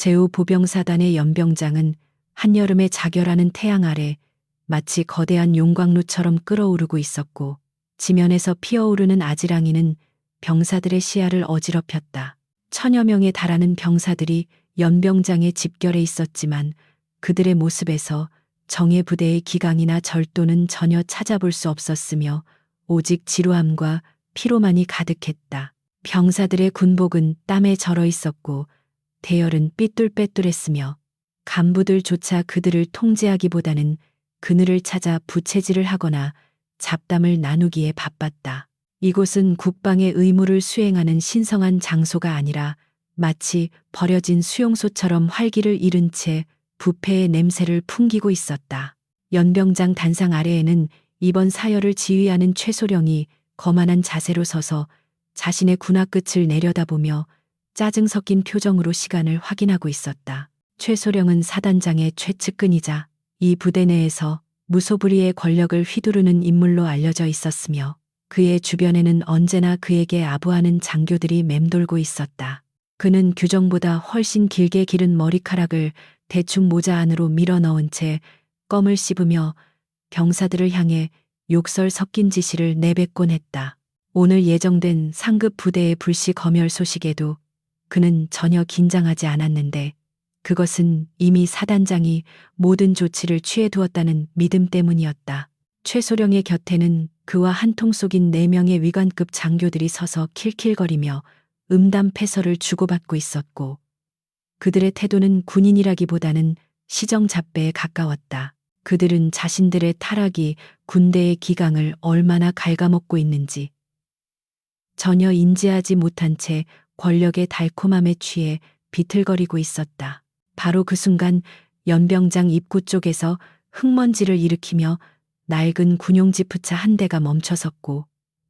제5보병사단의 연병장은 한여름의 자결하는 태양 아래 마치 거대한 용광로처럼 끓어오르고 있었고, 지면에서 피어오르는 아지랑이는 병사들의 시야를 어지럽혔다. 1000여 명에 달하는 병사들이 연병장에 집결해 있었지만 그들의 모습에서 정예 부대의 기강이나 절도는 전혀 찾아볼 수 없었으며 오직 지루함과 피로만이 가득했다. 병사들의 군복은 땀에 절어 있었고 대열은 삐뚤빼뚤했으며 간부들조차 그들을 통제하기보다는 그늘을 찾아 부채질을 하거나 잡담을 나누기에 바빴다. 이곳은 국방의 의무를 수행하는 신성한 장소가 아니라 마치 버려진 수용소처럼 활기를 잃은 채 부패의 냄새를 풍기고 있었다. 연병장 단상 아래에는 이번 사열을 지휘하는 최소령이 거만한 자세로 서서 자신의 군화 끝을 내려다보며 짜증 섞인 표정으로 시간을 확인하고 있었다. 최소령은 사단장의 최측근이자 이 부대 내에서 무소불위의 권력을 휘두르는 인물로 알려져 있었으며 그의 주변에는 언제나 그에게 아부하는 장교들이 맴돌고 있었다. 그는 규정보다 훨씬 길게 기른 머리카락을 대충 모자 안으로 밀어 넣은 채 껌을 씹으며 병사들을 향해 욕설 섞인 지시를 내뱉곤 했다. 오늘 예정된 상급 부대의 불시 검열 소식에도 그는 전혀 긴장하지 않았는데 그것은 이미 사단장이 모든 조치를 취해 두었다는 믿음 때문이었다. 최소령의 곁에는 그와 한통 속인 4명의 위관급 장교들이 서서 킬킬거리며 음담패설을 주고받고 있었고 그들의 태도는 군인이라기보다는 시정잡배에 가까웠다. 그들은 자신들의 타락이 군대의 기강을 얼마나 갉아먹고 있는지 전혀 인지하지 못한 채 권력의 달콤함에 취해 비틀거리고 있었다. 바로 그 순간 연병장 입구 쪽에서 흙먼지를 일으키며 낡은 군용 지프차 한 대가 멈춰섰고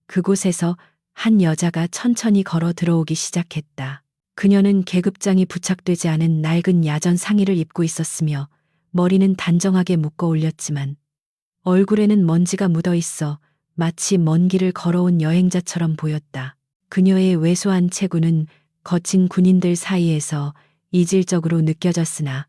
그곳에서 한 여자가 천천히 걸어 들어오기 시작했다. 그녀는 계급장이 부착되지 않은 낡은 야전 상의를 입고 있었으며 머리는 단정하게 묶어 올렸지만 얼굴에는 먼지가 묻어 있어 마치 먼 길을 걸어온 여행자처럼 보였다. 그녀의 왜소한 체구는 거친 군인들 사이에서 이질적으로 느껴졌으나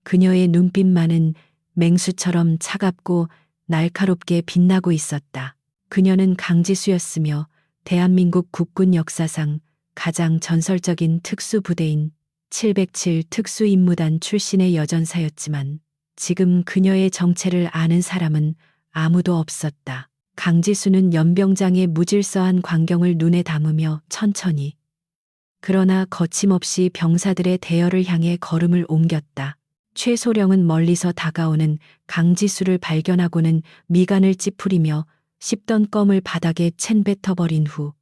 그녀의 눈빛만은 맹수처럼 차갑고 날카롭게 빛나고 있었다. 그녀는 강지수였으며 대한민국 국군 역사상 가장 전설적인 특수부대인 707 특수임무단 출신의 여전사였지만 지금 그녀의 정체를 아는 사람은 아무도 없었다. 강지수는 연병장의 무질서한 광경을 눈에 담으며 천천히 그러나 거침없이 병사들의 대열을 향해 걸음을 옮겼다. 최소령은 멀리서 다가오는 강지수를 발견하고는 미간을 찌푸리며 씹던 껌을 바닥에 챈뱉어버린 후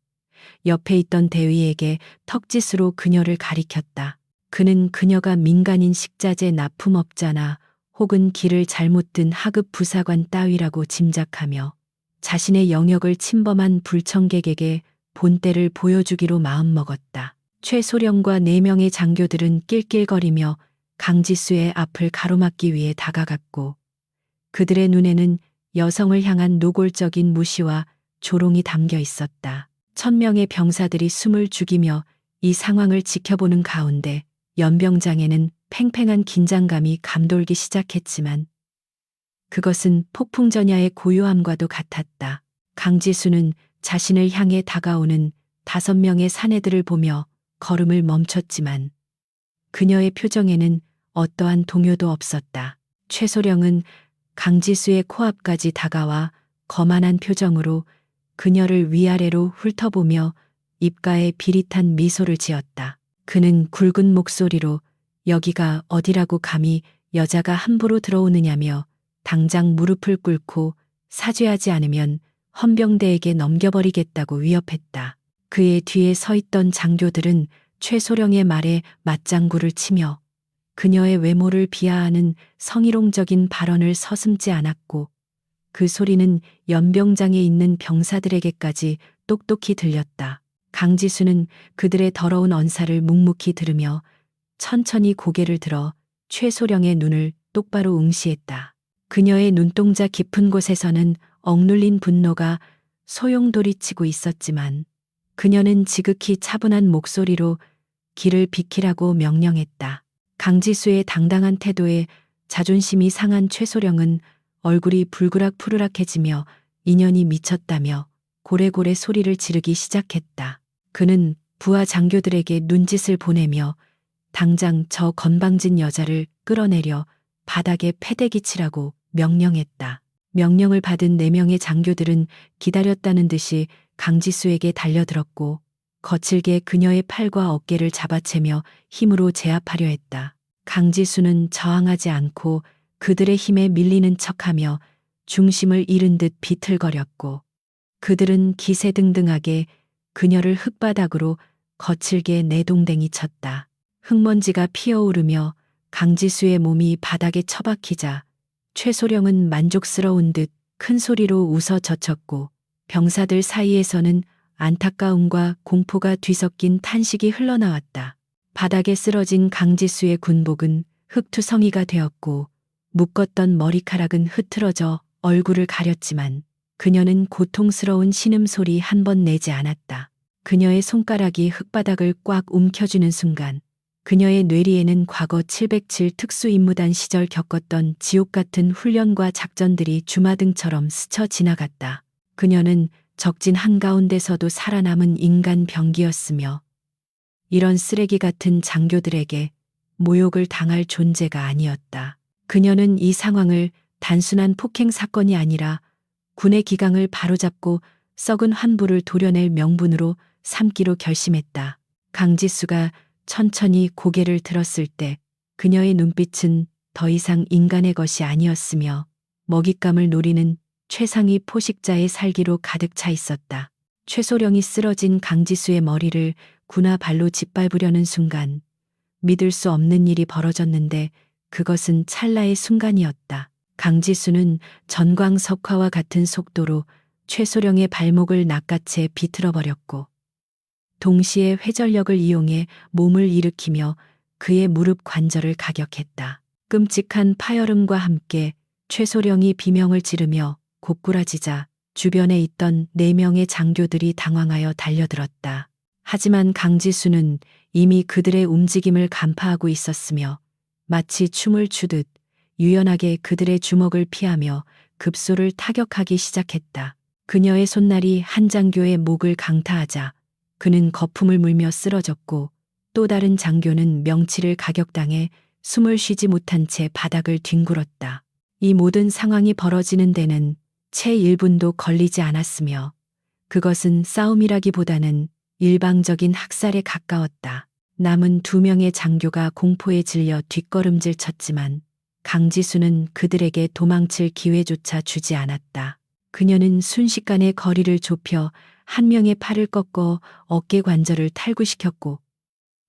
옆에 있던 대위에게 턱짓으로 그녀를 가리켰다. 그는 그녀가 민간인 식자재 납품업자나 혹은 길을 잘못 든 하급 부사관 따위라고 짐작하며 자신의 영역을 침범한 불청객에게 본때를 보여주기로 마음먹었다. 최소령과 4명의 장교들은 낄낄거리며 강지수의 앞을 가로막기 위해 다가갔고 그들의 눈에는 여성을 향한 노골적인 무시와 조롱이 담겨 있었다. 1000명의 병사들이 숨을 죽이며 이 상황을 지켜보는 가운데 연병장에는 팽팽한 긴장감이 감돌기 시작했지만 그것은 폭풍전야의 고요함과도 같았다. 강지수는 자신을 향해 다가오는 5명의 사내들을 보며 걸음을 멈췄지만 그녀의 표정에는 어떠한 동요도 없었다. 최소령은 강지수의 코앞까지 다가와 거만한 표정으로 그녀를 위아래로 훑어보며 입가에 비릿한 미소를 지었다. 그는 굵은 목소리로 여기가 어디라고 감히 여자가 함부로 들어오느냐며 당장 무릎을 꿇고 사죄하지 않으면 헌병대에게 넘겨버리겠다고 위협했다. 그의 뒤에 서 있던 장교들은 최소령의 말에 맞장구를 치며 그녀의 외모를 비하하는 성희롱적인 발언을 서슴지 않았고 그 소리는 연병장에 있는 병사들에게까지 똑똑히 들렸다. 강지수는 그들의 더러운 언사를 묵묵히 들으며 천천히 고개를 들어 최소령의 눈을 똑바로 응시했다. 그녀의 눈동자 깊은 곳에서는 억눌린 분노가 소용돌이치고 있었지만 그녀는 지극히 차분한 목소리로 길을 비키라고 명령했다. 강지수의 당당한 태도에 자존심이 상한 최소령은 얼굴이 불그락푸르락해지며 인연이 미쳤다며 고래고래 소리를 지르기 시작했다. 그는 부하 장교들에게 눈짓을 보내며 당장 저 건방진 여자를 끌어내려 바닥에 패대기 치라고 명령했다. 명령을 받은 4명의 장교들은 기다렸다는 듯이 강지수에게 달려들었고 거칠게 그녀의 팔과 어깨를 잡아채며 힘으로 제압하려 했다. 강지수는 저항하지 않고 그들의 힘에 밀리는 척하며 중심을 잃은 듯 비틀거렸고 그들은 기세등등하게 그녀를 흙바닥으로 거칠게 내동댕이 쳤다. 흙먼지가 피어오르며 강지수의 몸이 바닥에 처박히자 최소령은 만족스러운 듯 큰 소리로 웃어 젖혔고 병사들 사이에서는 안타까움과 공포가 뒤섞인 탄식이 흘러나왔다. 바닥에 쓰러진 강지수의 군복은 흙투성이가 되었고 묶었던 머리카락은 흐트러져 얼굴을 가렸지만 그녀는 고통스러운 신음소리 한 번 내지 않았다. 그녀의 손가락이 흙바닥을 꽉 움켜쥐는 순간 그녀의 뇌리에는 과거 707 특수임무단 시절 겪었던 지옥 같은 훈련과 작전들이 주마등처럼 스쳐 지나갔다. 그녀는 적진 한가운데서도 살아남은 인간 병기였으며 이런 쓰레기 같은 장교들에게 모욕을 당할 존재가 아니었다. 그녀는 이 상황을 단순한 폭행 사건이 아니라 군의 기강을 바로잡고 썩은 환부를 도려낼 명분으로 삼기로 결심했다. 강지수가 천천히 고개를 들었을 때 그녀의 눈빛은 더 이상 인간의 것이 아니었으며 먹잇감을 노리는 최상위 포식자의 살기로 가득 차 있었다. 최소령이 쓰러진 강지수의 머리를 군화 발로 짓밟으려는 순간 믿을 수 없는 일이 벌어졌는데 그것은 찰나의 순간이었다. 강지수는 전광석화와 같은 속도로 최소령의 발목을 낚아채 비틀어버렸고 동시에 회전력을 이용해 몸을 일으키며 그의 무릎 관절을 가격했다. 끔찍한 파열음과 함께 최소령이 비명을 지르며 고꾸라지자 주변에 있던 4명의 장교들이 당황하여 달려들었다. 하지만 강지수는 이미 그들의 움직임을 간파하고 있었으며 마치 춤을 추듯 유연하게 그들의 주먹을 피하며 급소를 타격하기 시작했다. 그녀의 손날이 한 장교의 목을 강타하자 그는 거품을 물며 쓰러졌고 또 다른 장교는 명치를 가격당해 숨을 쉬지 못한 채 바닥을 뒹굴었다. 이 모든 상황이 벌어지는 데는 채 1분도 걸리지 않았으며 그것은 싸움이라기보다는 일방적인 학살에 가까웠다. 남은 2명의 장교가 공포에 질려 뒷걸음질 쳤지만 강지수는 그들에게 도망칠 기회조차 주지 않았다. 그녀는 순식간에 거리를 좁혀 한 명의 팔을 꺾어 어깨 관절을 탈구시켰고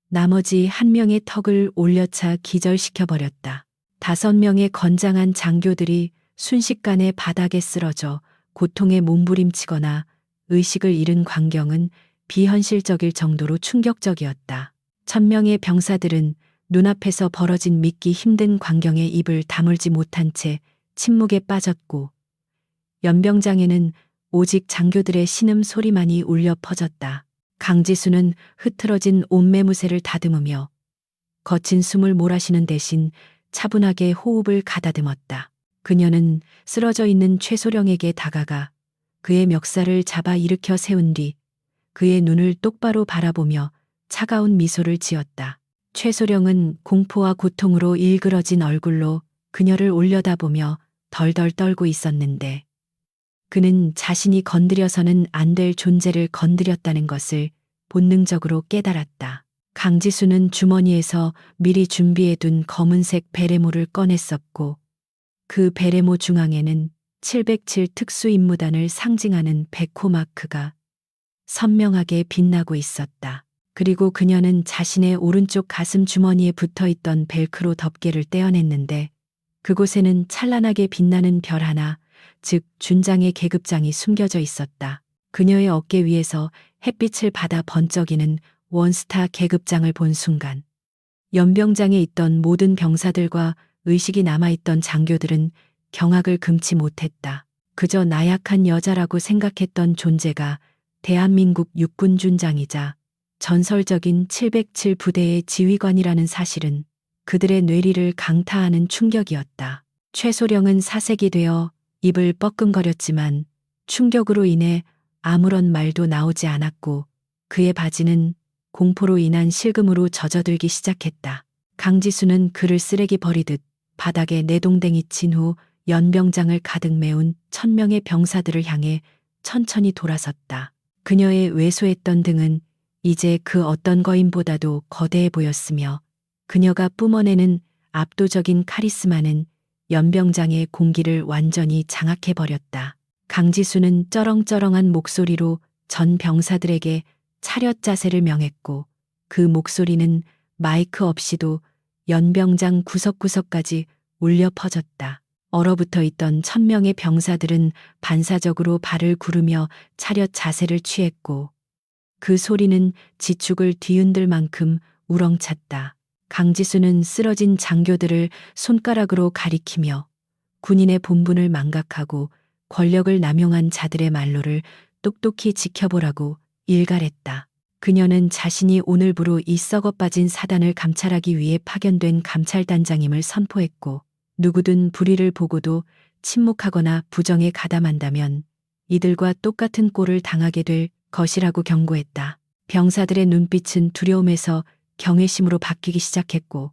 나머지 한 명의 턱을 올려차 기절시켜버렸다. 5명의 건장한 장교들이 순식간에 바닥에 쓰러져 고통에 몸부림치거나 의식을 잃은 광경은 비현실적일 정도로 충격적이었다. 1000명의 병사들은 눈앞에서 벌어진 믿기 힘든 광경에 입을 다물지 못한 채 침묵에 빠졌고 연병장에는 오직 장교들의 신음 소리만이 울려 퍼졌다. 강지수는 흐트러진 옷매무새를 다듬으며 거친 숨을 몰아쉬는 대신 차분하게 호흡을 가다듬었다. 그녀는 쓰러져 있는 최소령에게 다가가 그의 멱살을 잡아 일으켜 세운 뒤 그의 눈을 똑바로 바라보며 차가운 미소를 지었다. 최소령은 공포와 고통으로 일그러진 얼굴로 그녀를 올려다보며 덜덜 떨고 있었는데 그는 자신이 건드려서는 안 될 존재를 건드렸다는 것을 본능적으로 깨달았다. 강지수는 주머니에서 미리 준비해둔 검은색 베레모를 꺼냈었고 그 베레모 중앙에는 707 특수임무단을 상징하는 백호 마크가 선명하게 빛나고 있었다. 그리고 그녀는 자신의 오른쪽 가슴 주머니에 붙어있던 벨크로 덮개를 떼어냈는데 그곳에는 찬란하게 빛나는 별 하나, 즉 준장의 계급장이 숨겨져 있었다. 그녀의 어깨 위에서 햇빛을 받아 번쩍이는 원스타 계급장을 본 순간 연병장에 있던 모든 병사들과 의식이 남아있던 장교들은 경악을 금치 못했다. 그저 나약한 여자라고 생각했던 존재가 대한민국 육군 준장이자 전설적인 707 부대의 지휘관이라는 사실은 그들의 뇌리를 강타하는 충격이었다. 최소령은 사색이 되어 입을 뻐끔거렸지만 충격으로 인해 아무런 말도 나오지 않았고 그의 바지는 공포로 인한 실금으로 젖어들기 시작했다. 강지수는 그를 쓰레기 버리듯 바닥에 내동댕이 친 후 연병장을 가득 메운 1,000명의 병사들을 향해 천천히 돌아섰다. 그녀의 왜소했던 등은 이제 그 어떤 거인보다도 거대해 보였으며 그녀가 뿜어내는 압도적인 카리스마는 연병장의 공기를 완전히 장악해버렸다. 강지수는 쩌렁쩌렁한 목소리로 전 병사들에게 차렷 자세를 명했고 그 목소리는 마이크 없이도 연병장 구석구석까지 울려 퍼졌다. 얼어붙어 있던 1,000명의 병사들은 반사적으로 발을 구르며 차렷 자세를 취했고 그 소리는 지축을 뒤흔들 만큼 우렁찼다. 강지수는 쓰러진 장교들을 손가락으로 가리키며 군인의 본분을 망각하고 권력을 남용한 자들의 말로를 똑똑히 지켜보라고 일갈했다. 그녀는 자신이 오늘부로 이 썩어빠진 사단을 감찰하기 위해 파견된 감찰단장임을 선포했고 누구든 불의를 보고도 침묵하거나 부정에 가담한다면 이들과 똑같은 꼴을 당하게 될 것이라고 경고했다. 병사들의 눈빛은 두려움에서 경외심으로 바뀌기 시작했고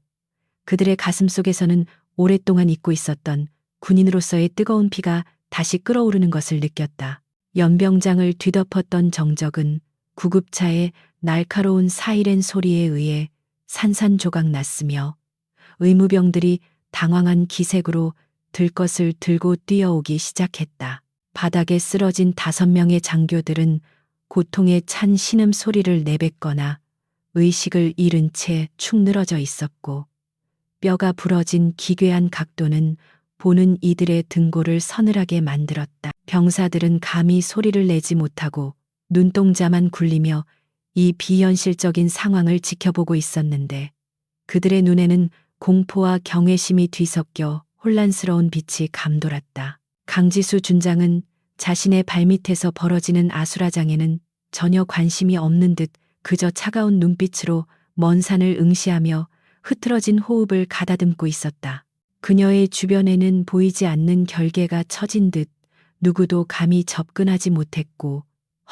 그들의 가슴 속에서는 오랫동안 잊고 있었던 군인으로서의 뜨거운 피가 다시 끓어오르는 것을 느꼈다. 연병장을 뒤덮었던 정적은 구급차의 날카로운 사이렌 소리에 의해 산산조각 났으며 의무병들이 당황한 기색으로 들것을 들고 뛰어오기 시작했다. 바닥에 쓰러진 5명의 장교들은 고통에 찬 신음 소리를 내뱉거나 의식을 잃은 채 축 늘어져 있었고 뼈가 부러진 기괴한 각도는 보는 이들의 등골을 서늘하게 만들었다. 병사들은 감히 소리를 내지 못하고 눈동자만 굴리며 이 비현실적인 상황을 지켜보고 있었는데 그들의 눈에는 공포와 경외심이 뒤섞여 혼란스러운 빛이 감돌았다. 강지수 준장은 자신의 발밑에서 벌어지는 아수라장에는 전혀 관심이 없는 듯 그저 차가운 눈빛으로 먼 산을 응시하며 흐트러진 호흡을 가다듬고 있었다. 그녀의 주변에는 보이지 않는 결계가 처진 듯 누구도 감히 접근하지 못했고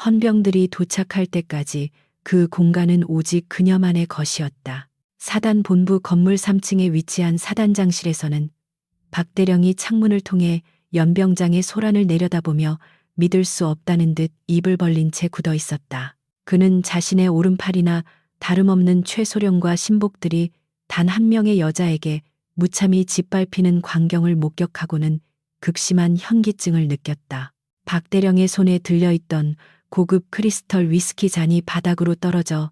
헌병들이 도착할 때까지 그 공간은 오직 그녀만의 것이었다. 사단 본부 건물 3층에 위치한 사단장실에서는 박대령이 창문을 통해 연병장의 소란을 내려다보며 믿을 수 없다는 듯 입을 벌린 채 굳어 있었다. 그는 자신의 오른팔이나 다름없는 최소령과 신복들이 단 한 명의 여자에게 무참히 짓밟히는 광경을 목격하고는 극심한 현기증을 느꼈다. 박대령의 손에 들려있던 고급 크리스털 위스키 잔이 바닥으로 떨어져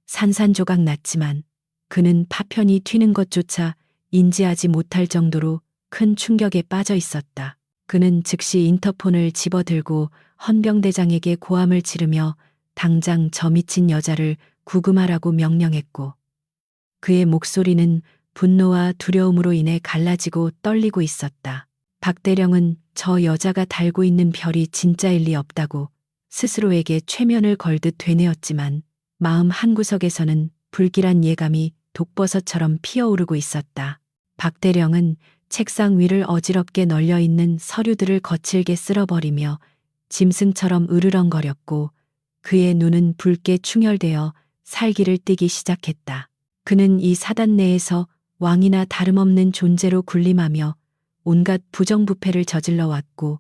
산산조각 났지만 그는 파편이 튀는 것조차 인지하지 못할 정도로 큰 충격에 빠져 있었다. 그는 즉시 인터폰을 집어들고 헌병대장에게 고함을 지르며 당장 저 미친 여자를 구금하라고 명령했고 그의 목소리는 분노와 두려움으로 인해 갈라지고 떨리고 있었다. 박대령은 저 여자가 달고 있는 별이 진짜일 리 없다고 스스로에게 최면을 걸듯 되뇌었지만 마음 한구석에서는 불길한 예감이 독버섯처럼 피어오르고 있었다. 박대령은 책상 위를 어지럽게 널려있는 서류들을 거칠게 쓸어버리며 짐승처럼 으르렁거렸고 그의 눈은 붉게 충혈되어 살기를 띠기 시작했다. 그는 이 사단 내에서 왕이나 다름없는 존재로 군림하며 온갖 부정부패를 저질러 왔고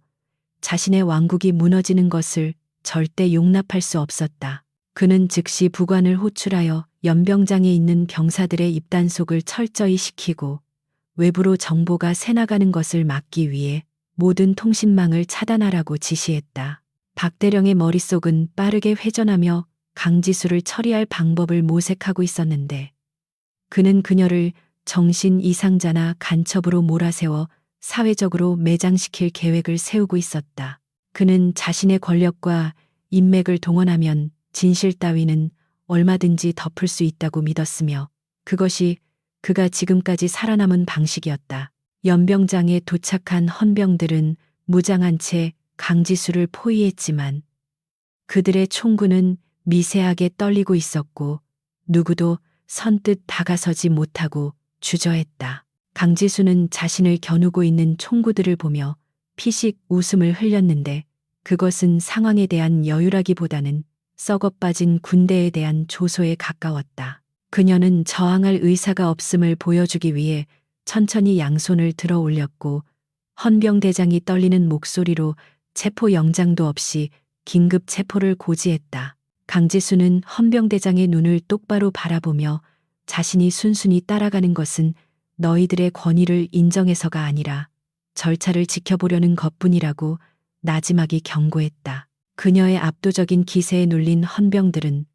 자신의 왕국이 무너지는 것을 절대 용납할 수 없었다. 그는 즉시 부관을 호출하여 연병장에 있는 병사들의 입단속을 철저히 시키고 외부로 정보가 새나가는 것을 막기 위해 모든 통신망을 차단하라고 지시했다. 박대령의 머릿속은 빠르게 회전하며 강지수를 처리할 방법을 모색하고 있었는데 그는 그녀를 정신 이상자나 간첩으로 몰아세워 사회적으로 매장시킬 계획을 세우고 있었다. 그는 자신의 권력과 인맥을 동원하면 진실 따위는 얼마든지 덮을 수 있다고 믿었으며 그것이 그가 지금까지 살아남은 방식이었다. 연병장에 도착한 헌병들은 무장한 채 강지수를 포위했지만 그들의 총구는 미세하게 떨리고 있었고 누구도 선뜻 다가서지 못하고 주저했다. 강지수는 자신을 겨누고 있는 총구들을 보며 피식 웃음을 흘렸는데 그것은 상황에 대한 여유라기보다는 썩어빠진 군대에 대한 조소에 가까웠다. 그녀는 저항할 의사가 없음을 보여주기 위해 천천히 양손을 들어 올렸고 헌병대장이 떨리는 목소리로 체포 영장도 없이 긴급 체포를 고지했다. 강지수는 헌병대장의 눈을 똑바로 바라보며 자신이 순순히 따라가는 것은 너희들의 권위를 인정해서가 아니라 절차를 지켜보려는 것뿐이라고 나지막이 경고했다. 그녀의 압도적인 기세에 눌린 헌병들은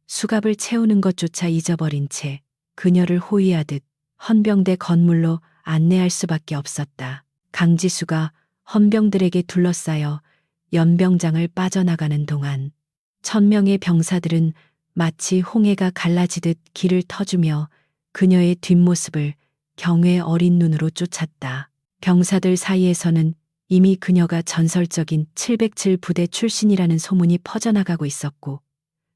수갑을 채우는 것조차 잊어버린 채 그녀를 호위하듯 헌병대 건물로 안내할 수밖에 없었다. 강지수가 헌병들에게 둘러싸여 연병장을 빠져나가는 동안 1000명의 병사들은 마치 홍해가 갈라지듯 길을 터주며 그녀의 뒷모습을 경외 어린 눈으로 쫓았다. 병사들 사이에서는 이미 그녀가 전설적인 707 부대 출신이라는 소문이 퍼져나가고 있었고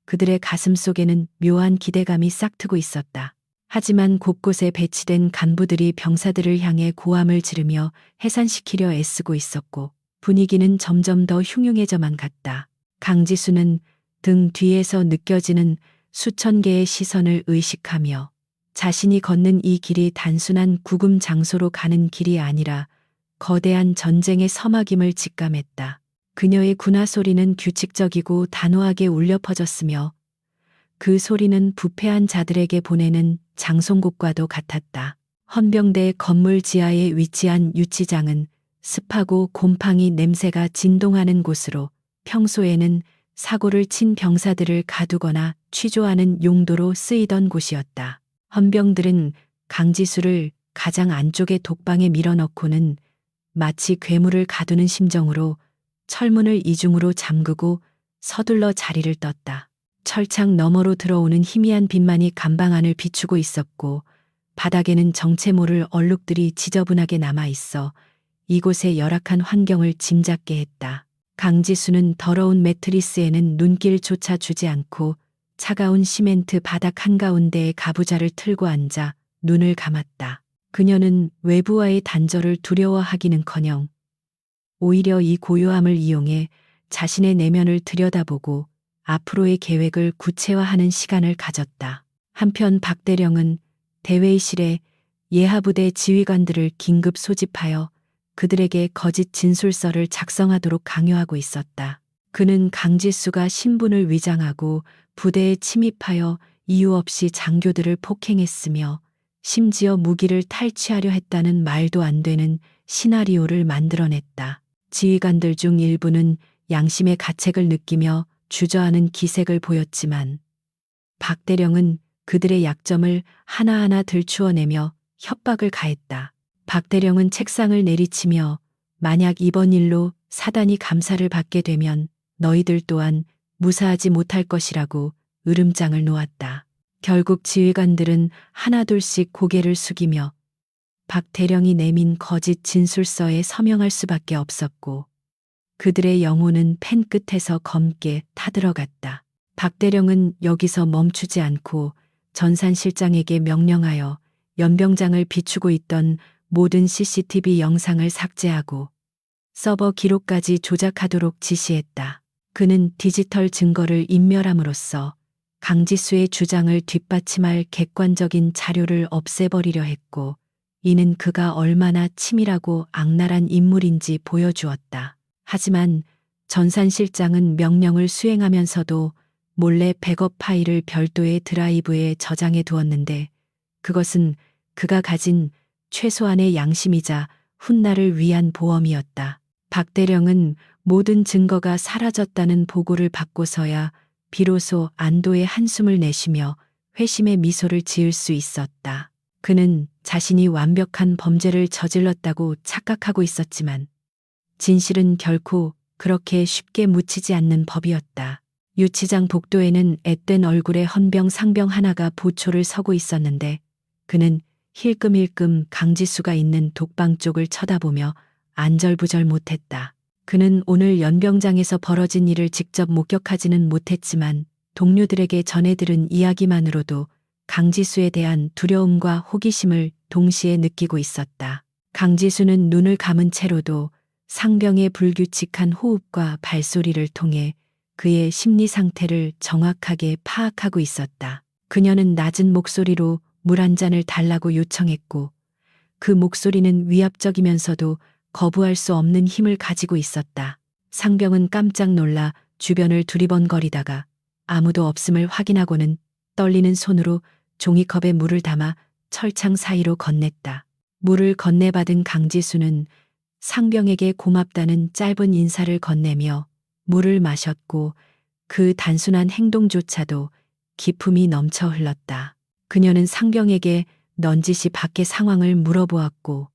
그들의 가슴 속에는 묘한 기대감이 싹트고 있었다. 하지만 곳곳에 배치된 간부들이 병사들을 향해 고함을 지르며 해산시키려 애쓰고 있었고 분위기는 점점 더 흉흉해져만 갔다. 강지수는 등 뒤에서 느껴지는 수천 개의 시선을 의식하며 자신이 걷는 이 길이 단순한 구금 장소로 가는 길이 아니라 거대한 전쟁의 서막임을 직감했다. 그녀의 군화 소리는 규칙적이고 단호하게 울려 퍼졌으며 그 소리는 부패한 자들에게 보내는 장송곡과도 같았다. 헌병대 건물 지하에 위치한 유치장은 습하고 곰팡이 냄새가 진동하는 곳으로 평소에는 사고를 친 병사들을 가두거나 취조하는 용도로 쓰이던 곳이었다. 헌병들은 강지수를 가장 안쪽의 독방에 밀어넣고는 마치 괴물을 가두는 심정으로 철문을 이중으로 잠그고 서둘러 자리를 떴다. 철창 너머로 들어오는 희미한 빛만이 감방 안을 비추고 있었고 바닥에는 정체 모를 얼룩들이 지저분하게 남아 있어 이곳의 열악한 환경을 짐작게 했다. 강지수는 더러운 매트리스에는 눈길조차 주지 않고 차가운 시멘트 바닥 한가운데에 가부좌를 틀고 앉아 눈을 감았다. 그녀는 외부와의 단절을 두려워하기는커녕 오히려 이 고요함을 이용해 자신의 내면을 들여다보고 앞으로의 계획을 구체화하는 시간을 가졌다. 한편 박대령은 대회의실에 예하부대 지휘관들을 긴급 소집하여 그들에게 거짓 진술서를 작성하도록 강요하고 있었다. 그는 강지수가 신분을 위장하고 부대에 침입하여 이유 없이 장교들을 폭행했으며 심지어 무기를 탈취하려 했다는 말도 안 되는 시나리오를 만들어냈다. 지휘관들 중 일부는 양심의 가책을 느끼며 주저하는 기색을 보였지만 박대령은 그들의 약점을 하나하나 들추어내며 협박을 가했다. 박대령은 책상을 내리치며 만약 이번 일로 사단이 감사를 받게 되면 너희들 또한 무사하지 못할 것이라고 으름장을 놓았다. 결국 지휘관들은 하나둘씩 고개를 숙이며 박대령이 내민 거짓 진술서에 서명할 수밖에 없었고 그들의 영혼은 펜 끝에서 검게 타들어갔다. 박대령은 여기서 멈추지 않고 전산실장에게 명령하여 연병장을 비추고 있던 모든 CCTV 영상을 삭제하고 서버 기록까지 조작하도록 지시했다. 그는 디지털 증거를 인멸함으로써 강지수의 주장을 뒷받침할 객관적인 자료를 없애버리려 했고 이는 그가 얼마나 치밀하고 악랄한 인물인지 보여주었다. 하지만 전산실장은 명령을 수행하면서도 몰래 백업 파일을 별도의 드라이브에 저장해 두었는데 그것은 그가 가진 최소한의 양심이자 훗날을 위한 보험이었다. 박대령은 모든 증거가 사라졌다는 보고를 받고서야 비로소 안도의 한숨을 내쉬며 회심의 미소를 지을 수 있었다. 그는 자신이 완벽한 범죄를 저질렀다고 착각하고 있었지만 진실은 결코 그렇게 쉽게 묻히지 않는 법이었다. 유치장 복도에는 앳된 얼굴의 헌병 상병 하나가 보초를 서고 있었는데 그는 힐끔힐끔 강지수가 있는 독방 쪽을 쳐다보며 안절부절 못했다. 그는 오늘 연병장에서 벌어진 일을 직접 목격하지는 못했지만 동료들에게 전해 들은 이야기만으로도 강지수에 대한 두려움과 호기심을 동시에 느끼고 있었다. 강지수는 눈을 감은 채로도 상병의 불규칙한 호흡과 발소리를 통해 그의 심리 상태를 정확하게 파악하고 있었다. 그녀는 낮은 목소리로 물 한 잔을 달라고 요청했고 그 목소리는 위압적이면서도 거부할 수 없는 힘을 가지고 있었다. 상병은 깜짝 놀라 주변을 두리번거리다가 아무도 없음을 확인하고는 떨리는 손으로 종이컵에 물을 담아 철창 사이로 건넸다. 물을 건네받은 강지수는 상병에게 고맙다는 짧은 인사를 건네며 물을 마셨고 그 단순한 행동조차도 기품이 넘쳐 흘렀다. 그녀는 상병에게 넌지시 밖의 상황을 물어보았고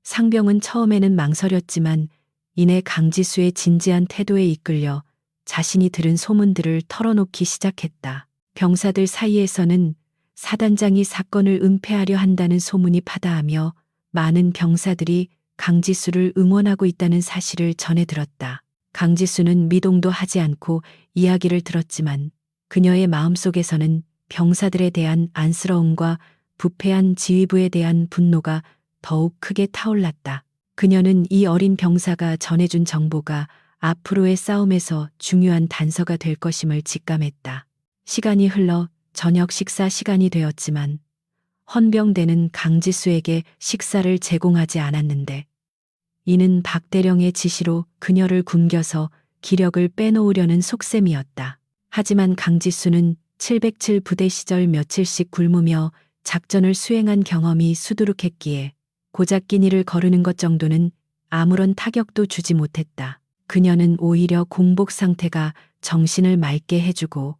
상병은 처음에는 망설였지만 이내 강지수의 진지한 태도에 이끌려 자신이 들은 소문들을 털어놓기 시작했다. 병사들 사이에서는 사단장이 사건을 은폐하려 한다는 소문이 파다하며 많은 병사들이 강지수를 응원하고 있다는 사실을 전해 들었다. 강지수는 미동도 하지 않고 이야기를 들었지만 그녀의 마음속에서는 병사들에 대한 안쓰러움과 부패한 지휘부에 대한 분노가 더욱 크게 타올랐다. 그녀는 이 어린 병사가 전해준 정보가 앞으로의 싸움에서 중요한 단서가 될 것임을 직감했다. 시간이 흘러 저녁 식사 시간이 되었지만 헌병대는 강지수에게 식사를 제공하지 않았는데 이는 박대령의 지시로 그녀를 굶겨서 기력을 빼놓으려는 속셈이었다. 하지만 강지수는 707 부대 시절 며칠씩 굶으며 작전을 수행한 경험이 수두룩했기에 고작 끼니를 거르는 것 정도는 아무런 타격도 주지 못했다. 그녀는 오히려 공복 상태가 정신을 맑게 해주고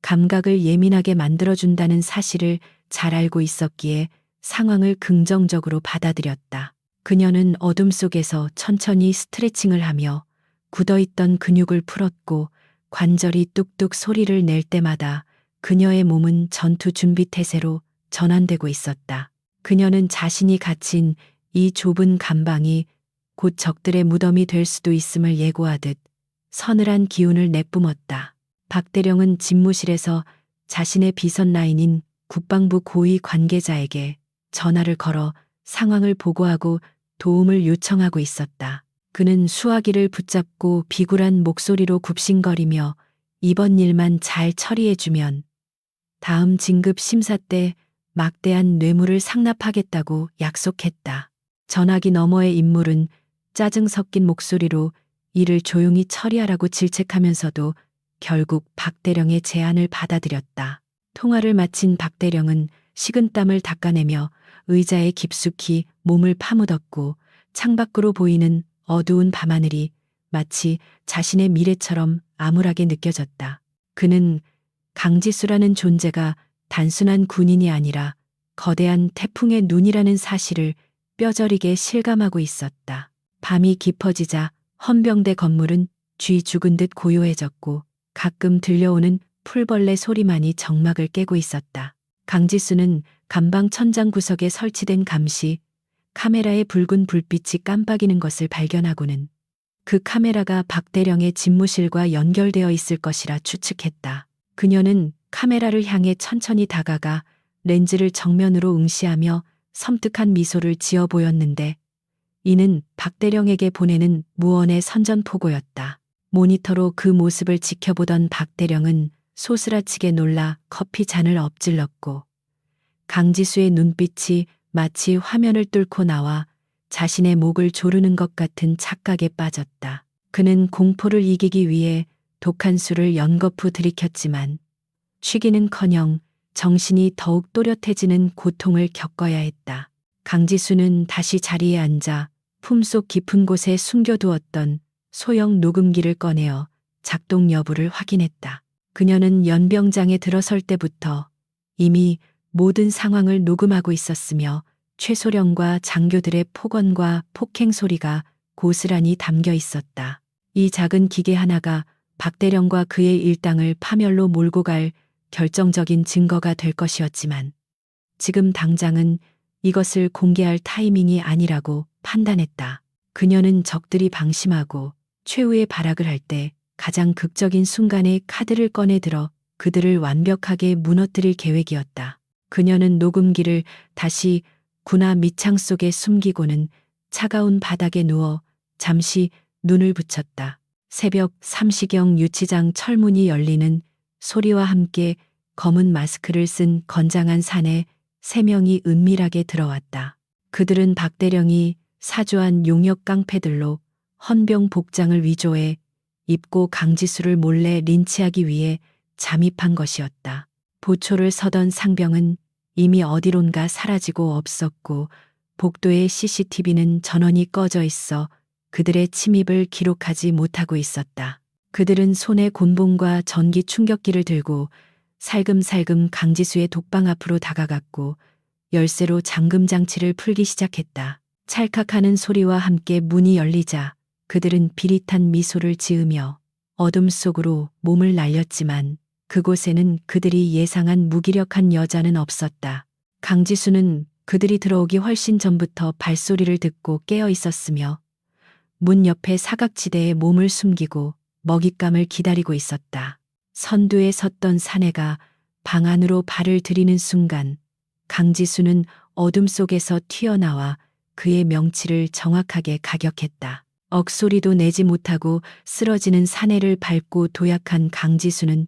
감각을 예민하게 만들어준다는 사실을 잘 알고 있었기에 상황을 긍정적으로 받아들였다. 그녀는 어둠 속에서 천천히 스트레칭을 하며 굳어있던 근육을 풀었고 관절이 뚝뚝 소리를 낼 때마다 그녀의 몸은 전투 준비 태세로 전환되고 있었다. 그녀는 자신이 갇힌 이 좁은 감방이 곧 적들의 무덤이 될 수도 있음을 예고하듯 서늘한 기운을 내뿜었다. 박대령은 집무실에서 자신의 비선 라인인 국방부 고위 관계자에게 전화를 걸어 상황을 보고하고 도움을 요청하고 있었다. 그는 수화기를 붙잡고 비굴한 목소리로 굽신거리며 이번 일만 잘 처리해주면 다음 진급 심사 때 막대한 뇌물을 상납하겠다고 약속했다. 전화기 너머의 인물은 짜증 섞인 목소리로 이를 조용히 처리하라고 질책하면서도 결국 박대령의 제안을 받아들였다. 통화를 마친 박대령은 식은땀을 닦아내며 의자에 깊숙이 몸을 파묻었고 창밖으로 보이는 어두운 밤하늘이 마치 자신의 미래처럼 암울하게 느껴졌다. 그는 강지수라는 존재가 단순한 군인이 아니라 거대한 태풍의 눈이라는 사실을 뼈저리게 실감하고 있었다. 밤이 깊어지자 헌병대 건물은 쥐 죽은 듯 고요해졌고 가끔 들려오는 풀벌레 소리만이 정막을 깨고 있었다. 강지수는 감방 천장 구석에 설치된 감시 카메라의 붉은 불빛이 깜빡이는 것을 발견하고는 그 카메라가 박대령의 집무실과 연결되어 있을 것이라 추측했다. 그녀는 카메라를 향해 천천히 다가가 렌즈를 정면으로 응시하며 섬뜩한 미소를 지어 보였는데 이는 박대령에게 보내는 무언의 선전포고였다. 모니터로 그 모습을 지켜보던 박대령은 소스라치게 놀라 커피 잔을 엎질렀고 강지수의 눈빛이 마치 화면을 뚫고 나와 자신의 목을 조르는 것 같은 착각에 빠졌다. 그는 공포를 이기기 위해 독한 술을 연거푸 들이켰지만 취기는커녕 정신이 더욱 또렷해지는 고통을 겪어야 했다. 강지수는 다시 자리에 앉아 품속 깊은 곳에 숨겨두었던 소형 녹음기를 꺼내어 작동 여부를 확인했다. 그녀는 연병장에 들어설 때부터 이미 모든 상황을 녹음하고 있었으며 최소령과 장교들의 폭언과 폭행 소리가 고스란히 담겨 있었다. 이 작은 기계 하나가 박대령과 그의 일당을 파멸로 몰고 갈 결정적인 증거가 될 것이었지만 지금 당장은 이것을 공개할 타이밍이 아니라고 판단했다. 그녀는 적들이 방심하고 최후의 발악을 할 때 가장 극적인 순간에 카드를 꺼내 들어 그들을 완벽하게 무너뜨릴 계획이었다. 그녀는 녹음기를 다시 군화 밑창 속에 숨기고는 차가운 바닥에 누워 잠시 눈을 붙였다. 새벽 3시경 유치장 철문이 열리는 소리와 함께 검은 마스크를 쓴 건장한 사내 3명이 은밀하게 들어왔다. 그들은 박대령이 사주한 용역 깡패들로 헌병 복장을 위조해 입고 강지수를 몰래 린치하기 위해 잠입한 것이었다. 보초를 서던 상병은 이미 어디론가 사라지고 없었고 복도의 CCTV는 전원이 꺼져 있어 그들의 침입을 기록하지 못하고 있었다. 그들은 손에 곤봉과 전기 충격기를 들고 살금살금 강지수의 독방 앞으로 다가갔고 열쇠로 잠금 장치를 풀기 시작했다. 찰칵하는 소리와 함께 문이 열리자 그들은 비릿한 미소를 지으며 어둠 속으로 몸을 날렸지만 그곳에는 그들이 예상한 무기력한 여자는 없었다. 강지수는 그들이 들어오기 훨씬 전부터 발소리를 듣고 깨어 있었으며 문 옆에 사각지대에 몸을 숨기고 먹잇감을 기다리고 있었다. 선두에 섰던 사내가 방 안으로 발을 들이는 순간 강지수는 어둠 속에서 튀어나와 그의 명치를 정확하게 가격했다. 억소리도 내지 못하고 쓰러지는 사내를 밟고 도약한 강지수는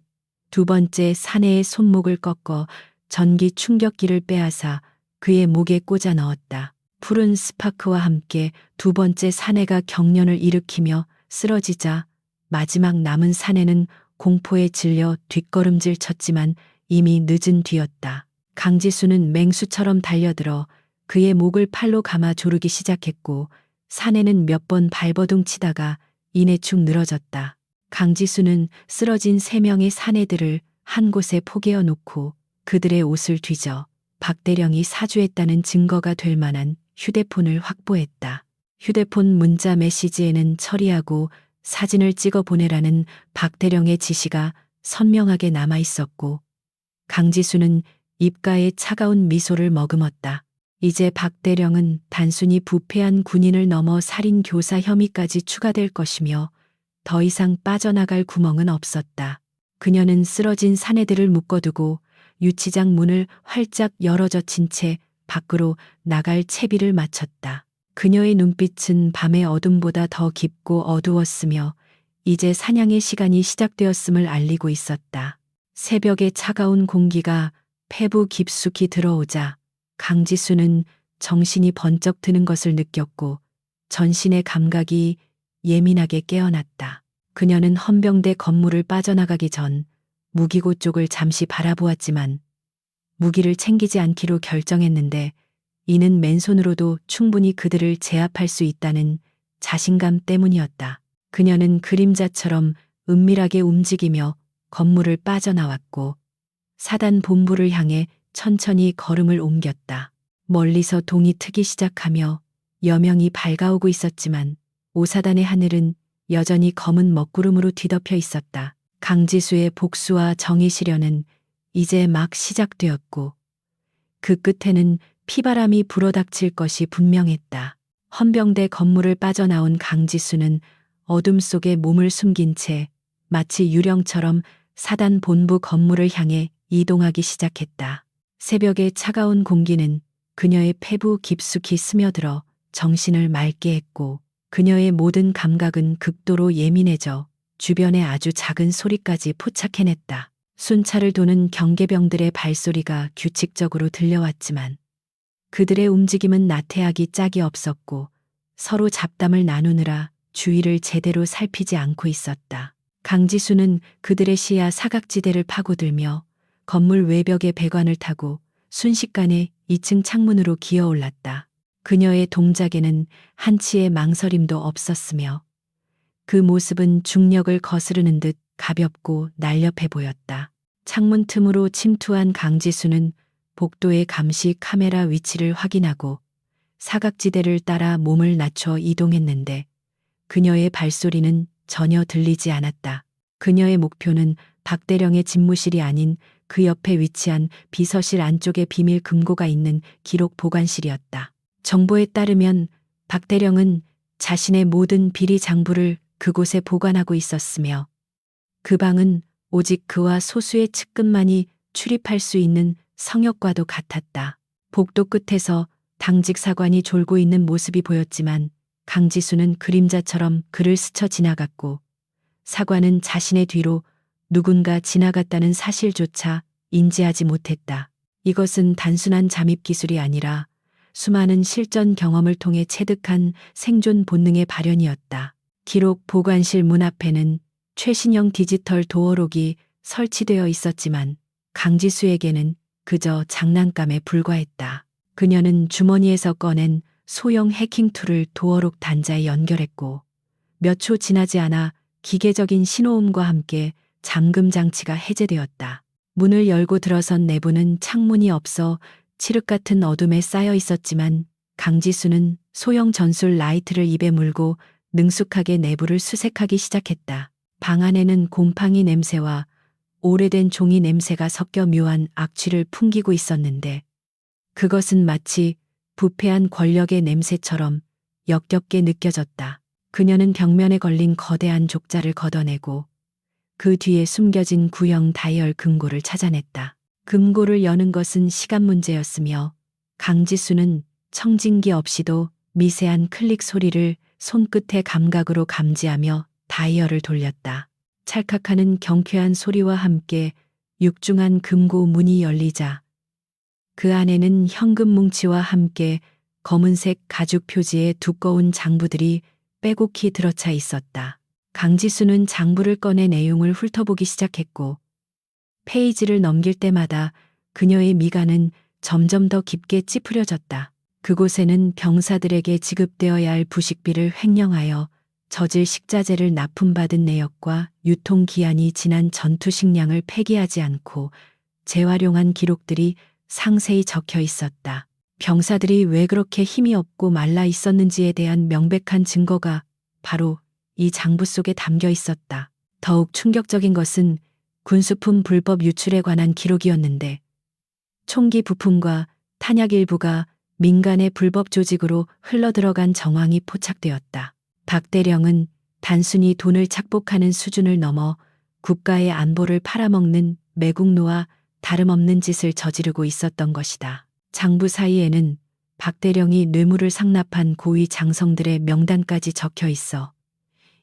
두 번째 사내의 손목을 꺾어 전기 충격기를 빼앗아 그의 목에 꽂아 넣었다. 푸른 스파크와 함께 두 번째 사내가 경련을 일으키며 쓰러지자 마지막 남은 사내는 공포에 질려 뒷걸음질 쳤지만 이미 늦은 뒤였다. 강지수는 맹수처럼 달려들어 그의 목을 팔로 감아 조르기 시작했고 사내는 몇 번 발버둥 치다가 이내 축 늘어졌다. 강지수는 쓰러진 3명의 사내들을 한 곳에 포개어 놓고 그들의 옷을 뒤져 박대령이 사주했다는 증거가 될 만한 휴대폰을 확보했다. 휴대폰 문자 메시지에는 처리하고 사진을 찍어 보내라는 박대령의 지시가 선명하게 남아 있었고 강지수는 입가에 차가운 미소를 머금었다. 이제 박대령은 단순히 부패한 군인을 넘어 살인 교사 혐의까지 추가될 것이며 더 이상 빠져나갈 구멍은 없었다. 그녀는 쓰러진 사내들을 묶어두고 유치장 문을 활짝 열어젖힌 채 밖으로 나갈 채비를 마쳤다. 그녀의 눈빛은 밤의 어둠보다 더 깊고 어두웠으며 이제 사냥의 시간이 시작되었음을 알리고 있었다. 새벽의 차가운 공기가 폐부 깊숙이 들어오자 강지수는 정신이 번쩍 드는 것을 느꼈고 전신의 감각이 예민하게 깨어났다. 그녀는 헌병대 건물을 빠져나가기 전 무기고 쪽을 잠시 바라보았지만 무기를 챙기지 않기로 결정했는데 이는 맨손으로도 충분히 그들을 제압할 수 있다는 자신감 때문이었다. 그녀는 그림자처럼 은밀하게 움직이며 건물을 빠져나왔고 사단 본부를 향해 천천히 걸음을 옮겼다. 멀리서 동이 트기 시작하며 여명이 밝아오고 있었지만 오사단의 하늘은 여전히 검은 먹구름으로 뒤덮여 있었다. 강지수의 복수와 정의 실현은 이제 막 시작되었고 그 끝에는 피바람이 불어닥칠 것이 분명했다. 헌병대 건물을 빠져나온 강지수는 어둠 속에 몸을 숨긴 채 마치 유령처럼 사단 본부 건물을 향해 이동하기 시작했다. 새벽의 차가운 공기는 그녀의 폐부 깊숙이 스며들어 정신을 맑게 했고 그녀의 모든 감각은 극도로 예민해져 주변의 아주 작은 소리까지 포착해냈다. 순찰을 도는 경계병들의 발소리가 규칙적으로 들려왔지만 그들의 움직임은 나태하기 짝이 없었고 서로 잡담을 나누느라 주위를 제대로 살피지 않고 있었다. 강지수는 그들의 시야 사각지대를 파고들며 건물 외벽의 배관을 타고 순식간에 2층 창문으로 기어올랐다. 그녀의 동작에는 한치의 망설임도 없었으며 그 모습은 중력을 거스르는 듯 가볍고 날렵해 보였다. 창문 틈으로 침투한 강지수는 복도의 감시 카메라 위치를 확인하고 사각지대를 따라 몸을 낮춰 이동했는데 그녀의 발소리는 전혀 들리지 않았다. 그녀의 목표는 박대령의 집무실이 아닌 그 옆에 위치한 비서실 안쪽에 비밀 금고가 있는 기록 보관실이었다. 정보에 따르면 박대령은 자신의 모든 비리 장부를 그곳에 보관하고 있었으며 그 방은 오직 그와 소수의 측근만이 출입할 수 있는 성역과도 같았다. 복도 끝에서 당직 사관이 졸고 있는 모습이 보였지만 강지수는 그림자처럼 그를 스쳐 지나갔고 사관은 자신의 뒤로 누군가 지나갔다는 사실조차 인지하지 못했다. 이것은 단순한 잠입 기술이 아니라 수많은 실전 경험을 통해 체득한 생존 본능의 발현이었다. 기록 보관실 문 앞에는 최신형 디지털 도어록이 설치되어 있었지만 강지수에게는 그저 장난감에 불과했다. 그녀는 주머니에서 꺼낸 소형 해킹 툴을 도어록 단자에 연결했고 몇 초 지나지 않아 기계적인 신호음과 함께 잠금 장치가 해제되었다. 문을 열고 들어선 내부는 창문이 없어 칠흑 같은 어둠에 쌓여 있었지만 강지수는 소형 전술 라이트를 입에 물고 능숙하게 내부를 수색하기 시작했다. 방 안에는 곰팡이 냄새와 오래된 종이 냄새가 섞여 묘한 악취를 풍기고 있었는데 그것은 마치 부패한 권력의 냄새처럼 역겹게 느껴졌다. 그녀는 벽면에 걸린 거대한 족자를 걷어내고 그 뒤에 숨겨진 구형 다이얼 금고를 찾아냈다. 금고를 여는 것은 시간 문제였으며 강지수는 청진기 없이도 미세한 클릭 소리를 손끝의 감각으로 감지하며 다이얼을 돌렸다. 찰칵하는 경쾌한 소리와 함께 육중한 금고 문이 열리자 그 안에는 현금 뭉치와 함께 검은색 가죽 표지의 두꺼운 장부들이 빼곡히 들어차 있었다. 강지수는 장부를 꺼내 내용을 훑어보기 시작했고 페이지를 넘길 때마다 그녀의 미간은 점점 더 깊게 찌푸려졌다. 그곳에는 병사들에게 지급되어야 할 부식비를 횡령하여 저질 식자재를 납품받은 내역과 유통기한이 지난 전투 식량을 폐기하지 않고 재활용한 기록들이 상세히 적혀 있었다. 병사들이 왜 그렇게 힘이 없고 말라 있었는지에 대한 명백한 증거가 바로 이 장부 속에 담겨 있었다. 더욱 충격적인 것은 군수품 불법 유출에 관한 기록이었는데 총기 부품과 탄약 일부가 민간의 불법 조직으로 흘러들어간 정황이 포착되었다. 박대령은 단순히 돈을 착복하는 수준을 넘어 국가의 안보를 팔아먹는 매국노와 다름없는 짓을 저지르고 있었던 것이다. 장부 사이에는 박대령이 뇌물을 상납한 고위 장성들의 명단까지 적혀 있어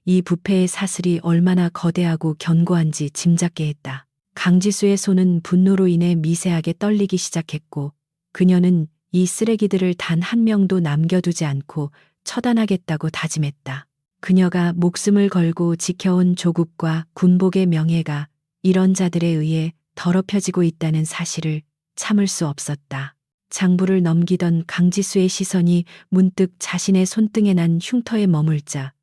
이 부패의 사슬이 얼마나 거대하고 견고한지 짐작게 했다. 강지수의 손은 분노로 인해 미세하게 떨리기 시작했고 그녀는 이 쓰레기들을 단 한 명도 남겨두지 않고 처단하겠다고 다짐했다. 그녀가 목숨을 걸고 지켜온 조국과 군복의 명예가 이런 자들에 의해 더럽혀지고 있다는 사실을 참을 수 없었다. 장부를 넘기던 강지수의 시선이 문득 자신의 손등에 난 흉터에 머물자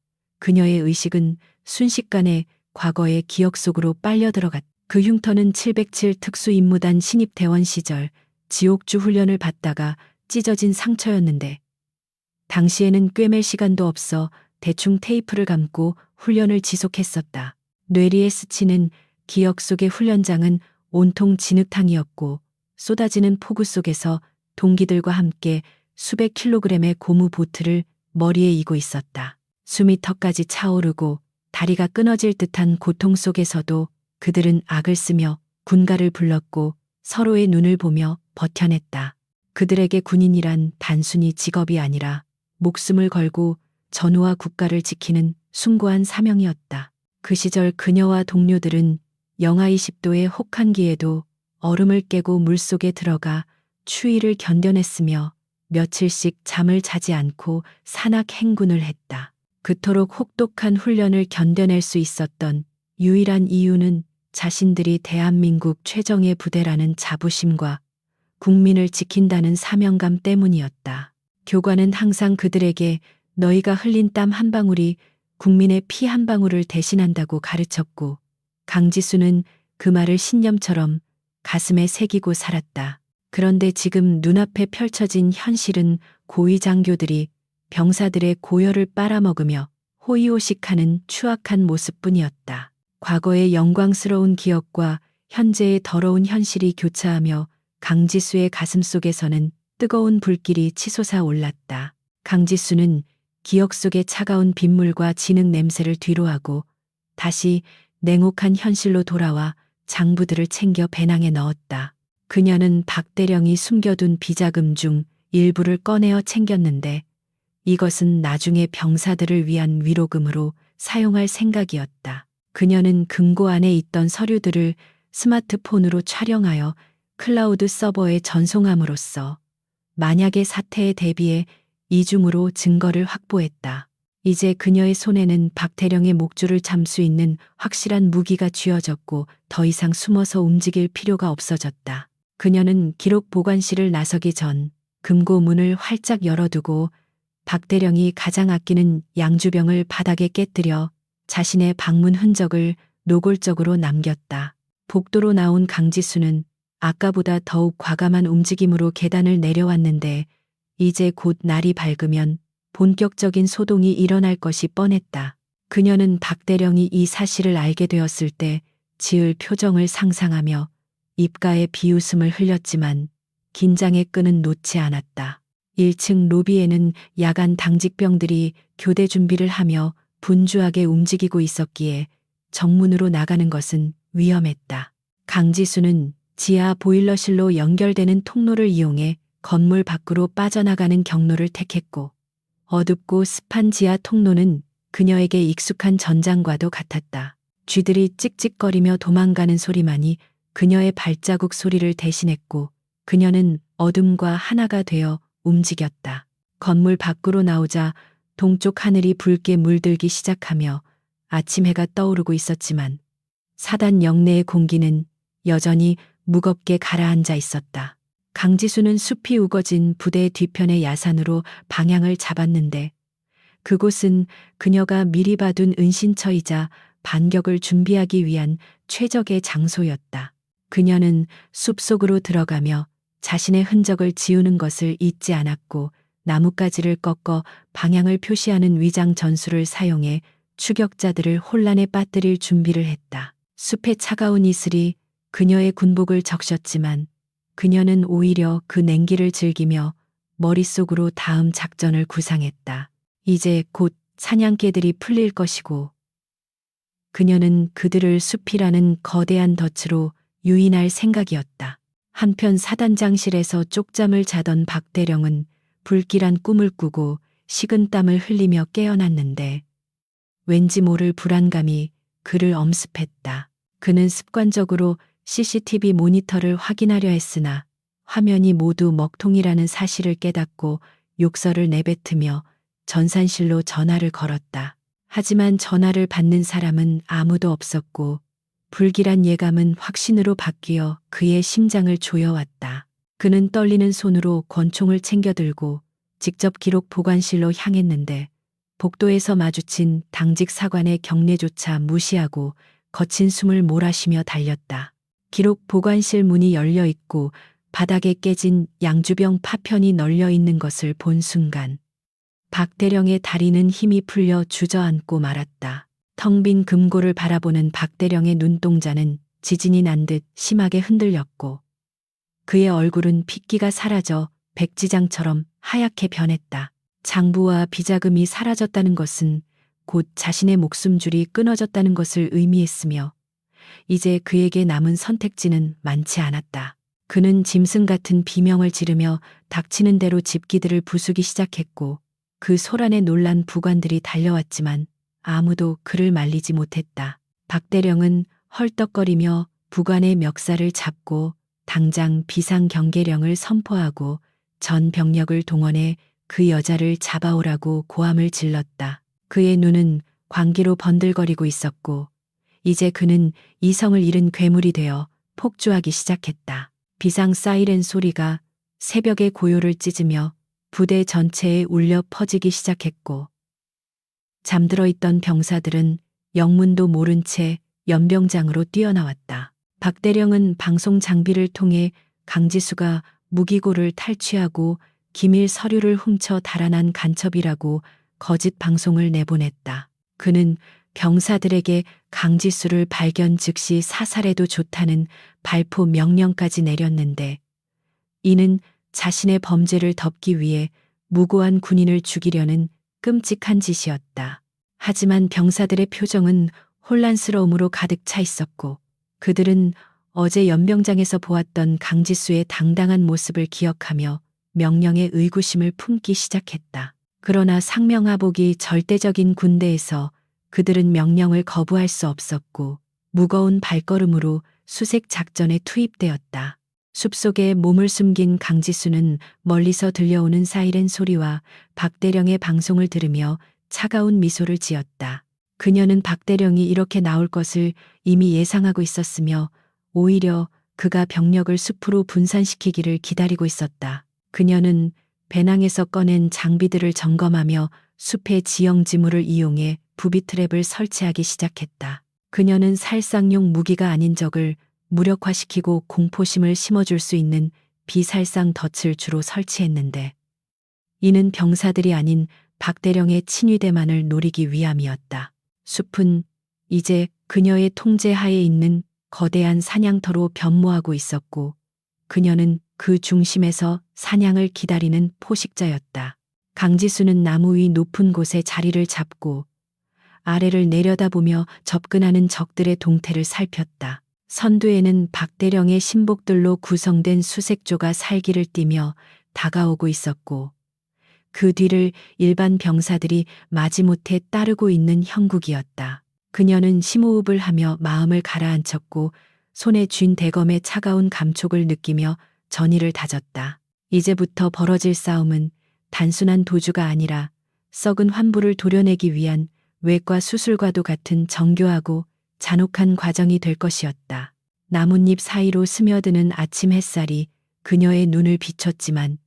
그녀의 의식은 순식간에 과거의 기억 속으로 빨려 들어갔다. 그 흉터는 707 특수임무단 신입 대원 시절 지옥주 훈련을 받다가 찢어진 상처였는데 당시에는 꿰맬 시간도 없어 대충 테이프를 감고 훈련을 지속했었다. 뇌리에 스치는 기억 속의 훈련장은 온통 진흙탕이었고 쏟아지는 폭우 속에서 동기들과 함께 수백 킬로그램의 고무 보트를 머리에 이고 있었다. 숨이 턱까지 차오르고 다리가 끊어질 듯한 고통 속에서도 그들은 악을 쓰며 군가를 불렀고 서로의 눈을 보며 버텨냈다. 그들에게 군인이란 단순히 직업이 아니라 목숨을 걸고 전우와 국가를 지키는 숭고한 사명이었다. 그 시절 그녀와 동료들은 영하 20도의 혹한기에도 얼음을 깨고 물속에 들어가 추위를 견뎌냈으며 며칠씩 잠을 자지 않고 산악 행군을 했다. 그토록 혹독한 훈련을 견뎌낼 수 있었던 유일한 이유는 자신들이 대한민국 최정예 부대라는 자부심과 국민을 지킨다는 사명감 때문이었다. 교관은 항상 그들에게 너희가 흘린 땀 한 방울이 국민의 피 한 방울을 대신한다고 가르쳤고 강지수는 그 말을 신념처럼 가슴에 새기고 살았다. 그런데 지금 눈앞에 펼쳐진 현실은 고위 장교들이 병사들의 고열을 빨아먹으며 호의호식하는 추악한 모습뿐이었다. 과거의 영광스러운 기억과 현재의 더러운 현실이 교차하며 강지수의 가슴 속에서는 뜨거운 불길이 치솟아 올랐다. 강지수는 기억 속의 차가운 빗물과 진흙 냄새를 뒤로하고 다시 냉혹한 현실로 돌아와 장부들을 챙겨 배낭에 넣었다. 그녀는 박대령이 숨겨둔 비자금 중 일부를 꺼내어 챙겼는데 이것은 나중에 병사들을 위한 위로금으로 사용할 생각이었다. 그녀는 금고 안에 있던 서류들을 스마트폰으로 촬영하여 클라우드 서버에 전송함으로써 만약의 사태에 대비해 이중으로 증거를 확보했다. 이제 그녀의 손에는 박태령의 목줄을 잠 수 있는 확실한 무기가 쥐어졌고 더 이상 숨어서 움직일 필요가 없어졌다. 그녀는 기록 보관실을 나서기 전 금고 문을 활짝 열어두고 박대령이 가장 아끼는 양주병을 바닥에 깨뜨려 자신의 방문 흔적을 노골적으로 남겼다. 복도로 나온 강지수는 아까보다 더욱 과감한 움직임으로 계단을 내려왔는데 이제 곧 날이 밝으면 본격적인 소동이 일어날 것이 뻔했다. 그녀는 박대령이 이 사실을 알게 되었을 때 지을 표정을 상상하며 입가에 비웃음을 흘렸지만 긴장의 끈은 놓지 않았다. 1층 로비에는 야간 당직병들이 교대 준비를 하며 분주하게 움직이고 있었기에 정문으로 나가는 것은 위험했다. 강지수는 지하 보일러실로 연결되는 통로를 이용해 건물 밖으로 빠져나가는 경로를 택했고 어둡고 습한 지하 통로는 그녀에게 익숙한 전장과도 같았다. 쥐들이 찍찍거리며 도망가는 소리만이 그녀의 발자국 소리를 대신했고 그녀는 어둠과 하나가 되어 움직였다. 건물 밖으로 나오자 동쪽 하늘이 붉게 물들기 시작하며 아침 해가 떠오르고 있었지만 사단 영내의 공기는 여전히 무겁게 가라앉아 있었다. 강지수는 숲이 우거진 부대의 뒤편의 야산으로 방향을 잡았는데 그곳은 그녀가 미리 봐둔 은신처이자 반격을 준비하기 위한 최적의 장소였다. 그녀는 숲속으로 들어가며 자신의 흔적을 지우는 것을 잊지 않았고 나뭇가지를 꺾어 방향을 표시하는 위장 전술을 사용해 추격자들을 혼란에 빠뜨릴 준비를 했다. 숲의 차가운 이슬이 그녀의 군복을 적셨지만 그녀는 오히려 그 냉기를 즐기며 머릿속으로 다음 작전을 구상했다. 이제 곧 사냥개들이 풀릴 것이고 그녀는 그들을 숲이라는 거대한 덫으로 유인할 생각이었다. 한편 사단장실에서 쪽잠을 자던 박대령은 불길한 꿈을 꾸고 식은땀을 흘리며 깨어났는데 왠지 모를 불안감이 그를 엄습했다. 그는 습관적으로 CCTV 모니터를 확인하려 했으나 화면이 모두 먹통이라는 사실을 깨닫고 욕설을 내뱉으며 전산실로 전화를 걸었다. 하지만 전화를 받는 사람은 아무도 없었고 불길한 예감은 확신으로 바뀌어 그의 심장을 조여왔다. 그는 떨리는 손으로 권총을 챙겨 들고 직접 기록 보관실로 향했는데 복도에서 마주친 당직 사관의 경례조차 무시하고 거친 숨을 몰아쉬며 달렸다. 기록 보관실 문이 열려 있고 바닥에 깨진 양주병 파편이 널려 있는 것을 본 순간 박대령의 다리는 힘이 풀려 주저앉고 말았다. 텅 빈 금고를 바라보는 박대령의 눈동자는 지진이 난 듯 심하게 흔들렸고 그의 얼굴은 핏기가 사라져 백지장처럼 하얗게 변했다. 장부와 비자금이 사라졌다는 것은 곧 자신의 목숨줄이 끊어졌다는 것을 의미했으며 이제 그에게 남은 선택지는 많지 않았다. 그는 짐승 같은 비명을 지르며 닥치는 대로 집기들을 부수기 시작했고 그 소란에 놀란 부관들이 달려왔지만 아무도 그를 말리지 못했다. 박대령은 헐떡거리며 부관의 멱살을 잡고 당장 비상경계령을 선포하고 전 병력을 동원해 그 여자를 잡아오라고 고함을 질렀다. 그의 눈은 광기로 번들거리고 있었고 이제 그는 이성을 잃은 괴물이 되어 폭주하기 시작했다. 비상 사이렌 소리가 새벽의 고요를 찢으며 부대 전체에 울려 퍼지기 시작했고 잠들어 있던 병사들은 영문도 모른 채 연병장으로 뛰어나왔다. 박대령은 방송 장비를 통해 강지수가 무기고를 탈취하고 기밀 서류를 훔쳐 달아난 간첩이라고 거짓 방송을 내보냈다. 그는 병사들에게 강지수를 발견 즉시 사살해도 좋다는 발포 명령까지 내렸는데 이는 자신의 범죄를 덮기 위해 무고한 군인을 죽이려는 끔찍한 짓이었다. 하지만 병사들의 표정은 혼란스러움으로 가득 차 있었고 그들은 어제 연병장에서 보았던 강지수의 당당한 모습을 기억하며 명령에 의구심을 품기 시작했다. 그러나 상명하복이 절대적인 군대에서 그들은 명령을 거부할 수 없었고 무거운 발걸음으로 수색 작전에 투입되었다. 숲속에 몸을 숨긴 강지수는 멀리서 들려오는 사이렌 소리와 박대령의 방송을 들으며 차가운 미소를 지었다. 그녀는 박대령이 이렇게 나올 것을 이미 예상하고 있었으며 오히려 그가 병력을 숲으로 분산시키기를 기다리고 있었다. 그녀는 배낭에서 꺼낸 장비들을 점검하며 숲의 지형지물을 이용해 부비 트랩을 설치하기 시작했다. 그녀는 살상용 무기가 아닌 적을 무력화시키고 공포심을 심어줄 수 있는 비살상 덫을 주로 설치했는데 이는 병사들이 아닌 박대령의 친위대만을 노리기 위함이었다. 숲은 이제 그녀의 통제하에 있는 거대한 사냥터로 변모하고 있었고 그녀는 그 중심에서 사냥을 기다리는 포식자였다. 강지수는 나무 위 높은 곳에 자리를 잡고 아래를 내려다보며 접근하는 적들의 동태를 살폈다. 선두에는 박대령의 신복들로 구성된 수색조가 살기를 띠며 다가오고 있었고 그 뒤를 일반 병사들이 마지못해 따르고 있는 형국이었다. 그녀는 심호흡을 하며 마음을 가라앉혔고 손에 쥔 대검의 차가운 감촉을 느끼며 전의를 다졌다. 이제부터 벌어질 싸움은 단순한 도주가 아니라 썩은 환부를 도려내기 위한 외과 수술과도 같은 정교하고 잔혹한 과정이 될 것이었다. 나뭇잎 사이로 스며드는 아침 햇살이 그녀의 눈을 비췄지만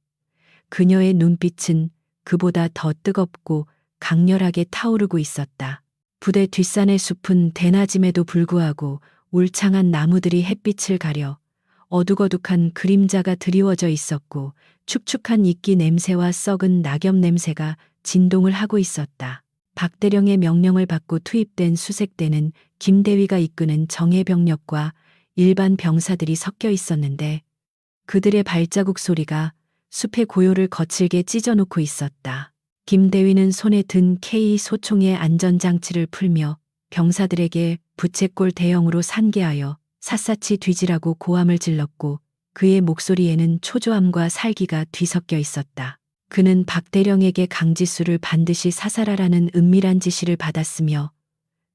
그녀의 눈빛은 그보다 더 뜨겁고 강렬하게 타오르고 있었다. 부대 뒷산의 숲은 대낮임에도 불구하고 울창한 나무들이 햇빛을 가려 어둑어둑한 그림자가 드리워져 있었고 축축한 이끼 냄새와 썩은 낙엽 냄새가 진동을 하고 있었다. 박대령의 명령을 받고 투입된 수색대는 김대위가 이끄는 정예병력과 일반 병사들이 섞여 있었는데 그들의 발자국 소리가 숲의 고요를 거칠게 찢어놓고 있었다. 김대위는 손에 든 K 소총의 안전장치를 풀며 병사들에게 부채꼴 대형으로 산계하여 샅샅이 뒤지라고 고함을 질렀고 그의 목소리에는 초조함과 살기가 뒤섞여 있었다. 그는 박대령에게 강지수를 반드시 사살하라는 은밀한 지시를 받았으며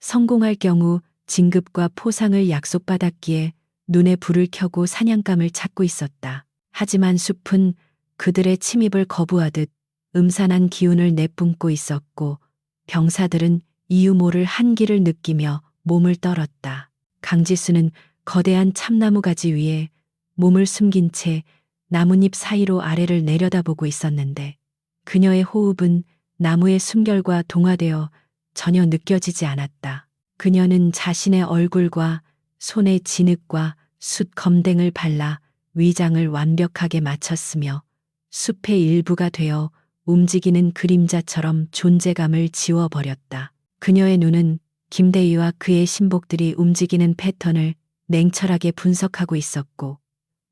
성공할 경우 진급과 포상을 약속받았기에 눈에 불을 켜고 사냥감을 찾고 있었다. 하지만 숲은 그들의 침입을 거부하듯 음산한 기운을 내뿜고 있었고 병사들은 이유 모를 한기를 느끼며 몸을 떨었다. 강지수는 거대한 참나무 가지 위에 몸을 숨긴 채 나뭇잎 사이로 아래를 내려다보고 있었는데 그녀의 호흡은 나무의 숨결과 동화되어 전혀 느껴지지 않았다. 그녀는 자신의 얼굴과 손의 진흙과 숯 검댕을 발라 위장을 완벽하게 맞췄으며 숲의 일부가 되어 움직이는 그림자처럼 존재감을 지워버렸다. 그녀의 눈은 김대위와 그의 신복들이 움직이는 패턴을 냉철하게 분석하고 있었고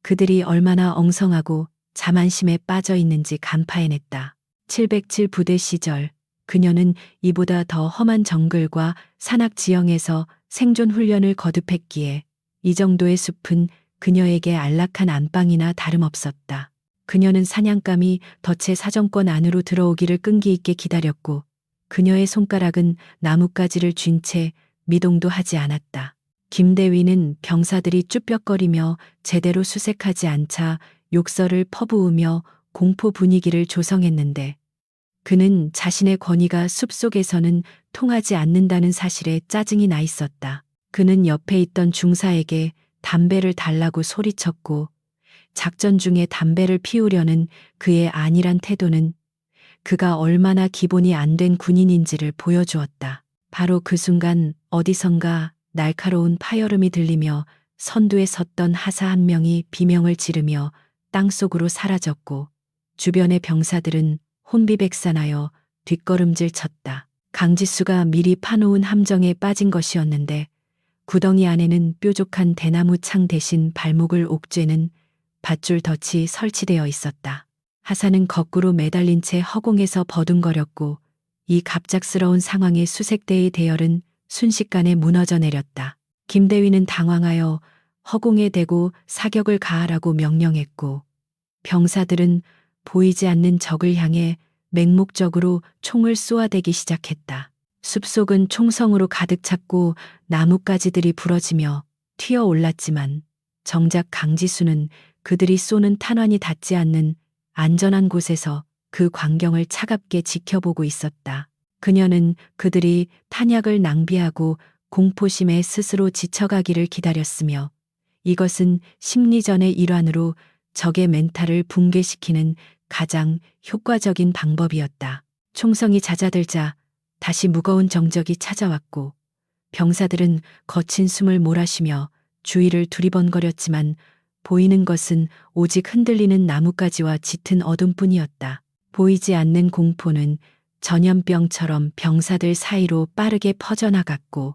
그들이 얼마나 엉성하고 자만심에 빠져 있는지 간파해냈다. 707 부대 시절 그녀는 이보다 더 험한 정글과 산악 지형에서 생존 훈련을 거듭했기에 이 정도의 숲은 그녀에게 안락한 안방이나 다름없었다. 그녀는 사냥감이 덫의 사정권 안으로 들어오기를 끈기 있게 기다렸고 그녀의 손가락은 나뭇가지를 쥔 채 미동도 하지 않았다. 김대위는 병사들이 쭈뼛거리며 제대로 수색하지 않자 욕설을 퍼부으며 공포 분위기를 조성했는데 그는 자신의 권위가 숲속에서는 통하지 않는다는 사실에 짜증이 나 있었다. 그는 옆에 있던 중사에게 담배를 달라고 소리쳤고 작전 중에 담배를 피우려는 그의 안일한 태도는 그가 얼마나 기본이 안 된 군인인지를 보여주었다. 바로 그 순간 어디선가 날카로운 파열음이 들리며 선두에 섰던 하사 한 명이 비명을 지르며 땅속으로 사라졌고 주변의 병사들은 혼비백산하여 뒷걸음질 쳤다. 강지수가 미리 파놓은 함정에 빠진 것이었는데 구덩이 안에는 뾰족한 대나무 창 대신 발목을 옥죄는 밧줄 덫이 설치되어 있었다. 하사는 거꾸로 매달린 채 허공에서 버둥거렸고 이 갑작스러운 상황에 수색대의 대열은 순식간에 무너져 내렸다. 김대위는 당황하여 허공에 대고 사격을 가하라고 명령했고 병사들은 보이지 않는 적을 향해 맹목적으로 총을 쏘아대기 시작했다. 숲속은 총성으로 가득 찼고 나뭇가지들이 부러지며 튀어 올랐지만 정작 강지수는 그들이 쏘는 탄환이 닿지 않는 안전한 곳에서 그 광경을 차갑게 지켜보고 있었다. 그녀는 그들이 탄약을 낭비하고 공포심에 스스로 지쳐가기를 기다렸으며 이것은 심리전의 일환으로 적의 멘탈을 붕괴시키는 가장 효과적인 방법이었다. 총성이 잦아들자 다시 무거운 정적이 찾아왔고 병사들은 거친 숨을 몰아쉬며 주위를 두리번거렸지만 보이는 것은 오직 흔들리는 나뭇가지와 짙은 어둠뿐이었다. 보이지 않는 공포는 전염병처럼 병사들 사이로 빠르게 퍼져나갔고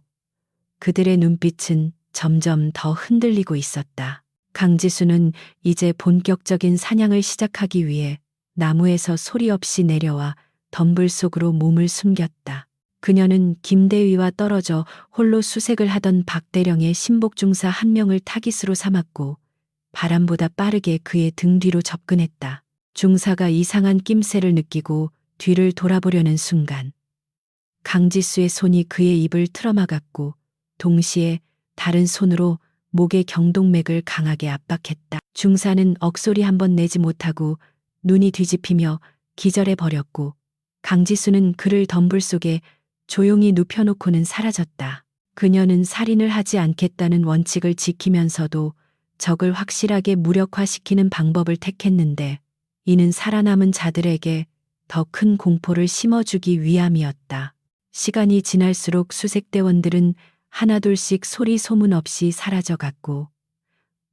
그들의 눈빛은 점점 더 흔들리고 있었다. 강지수는 이제 본격적인 사냥을 시작하기 위해 나무에서 소리 없이 내려와 덤불 속으로 몸을 숨겼다. 그녀는 김대위와 떨어져 홀로 수색을 하던 박대령의 신복중사 한 명을 타깃으로 삼았고 바람보다 빠르게 그의 등 뒤로 접근했다. 중사가 이상한 낌새를 느끼고 뒤를 돌아보려는 순간 강지수의 손이 그의 입을 틀어막았고 동시에 다른 손으로 목의 경동맥을 강하게 압박했다. 중사는 억소리 한 번 내지 못하고 눈이 뒤집히며 기절해 버렸고 강지수는 그를 덤불 속에 조용히 눕혀놓고는 사라졌다. 그녀는 살인을 하지 않겠다는 원칙을 지키면서도 적을 확실하게 무력화시키는 방법을 택했는데 이는 살아남은 자들에게 더 큰 공포를 심어주기 위함이었다. 시간이 지날수록 수색대원들은 하나둘씩 소리 소문 없이 사라져갔고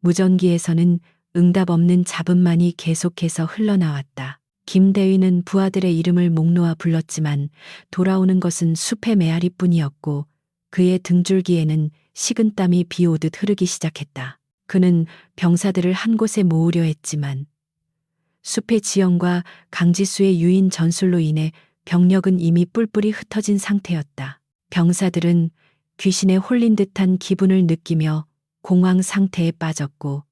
무전기에서는 응답 없는 잡음만이 계속해서 흘러나왔다. 김대위는 부하들의 이름을 목 놓아 불렀지만 돌아오는 것은 숲의 메아리뿐이었고 그의 등줄기에는 식은땀이 비오듯 흐르기 시작했다. 그는 병사들을 한 곳에 모으려 했지만 숲의 지형과 강지수의 유인 전술로 인해 병력은 이미 뿔뿔이 흩어진 상태였다. 병사들은 귀신에 홀린 듯한 기분을 느끼며 공황 상태에 빠졌고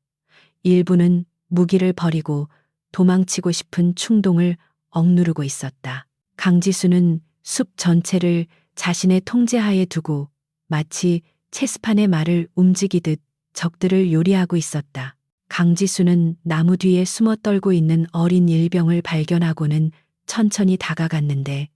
일부는 무기를 버리고 도망치고 싶은 충동을 억누르고 있었다. 강지수는 숲 전체를 자신의 통제하에 두고 마치 체스판의 말을 움직이듯 적들을 요리하고 있었다. 강지수는 나무 뒤에 숨어 떨고 있는 어린 일병을 발견하고는 천천히 다가갔는데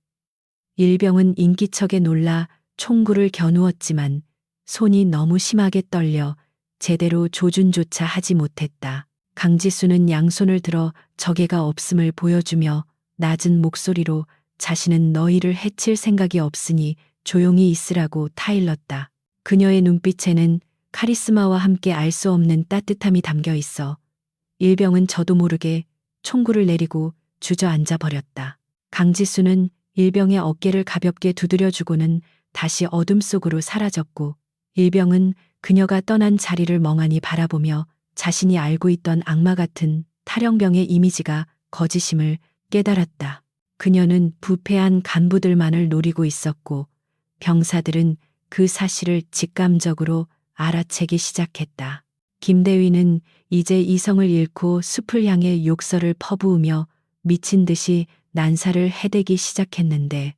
일병은 인기척에 놀라 총구를 겨누었지만 손이 너무 심하게 떨려 제대로 조준조차 하지 못했다. 강지수는 양손을 들어 적에가 없음을 보여주며 낮은 목소리로 자신은 너희를 해칠 생각이 없으니 조용히 있으라고 타일렀다. 그녀의 눈빛에는 카리스마와 함께 알 수 없는 따뜻함이 담겨 있어 일병은 저도 모르게 총구를 내리고 주저앉아 버렸다. 강지수는 일병의 어깨를 가볍게 두드려주고는 다시 어둠 속으로 사라졌고 일병은 그녀가 떠난 자리를 멍하니 바라보며 자신이 알고 있던 악마 같은 탈영병의 이미지가 거짓임을 깨달았다. 그녀는 부패한 간부들만을 노리고 있었고 병사들은 그 사실을 직감적으로 알아채기 시작했다. 김대위는 이제 이성을 잃고 숲을 향해 욕설을 퍼부으며 미친 듯이 난사를 해대기 시작했는데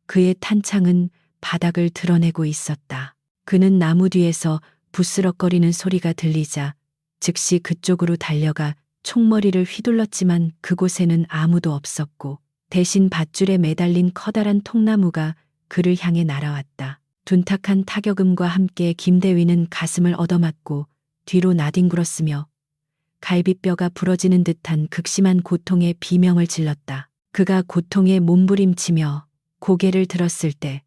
그의 탄창은 바닥을 드러내고 있었다. 그는 나무 뒤에서 부스럭거리는 소리가 들리자 즉시 그쪽으로 달려가 총머리를 휘둘렀지만 그곳에는 아무도 없었고 대신 밧줄에 매달린 커다란 통나무가 그를 향해 날아왔다. 둔탁한 타격음과 함께 김대위는 가슴을 얻어맞고 뒤로 나뒹굴었으며 갈비뼈가 부러지는 듯한 극심한 고통에 비명을 질렀다. 그가 고통에 몸부림치며 고개를 들었을 때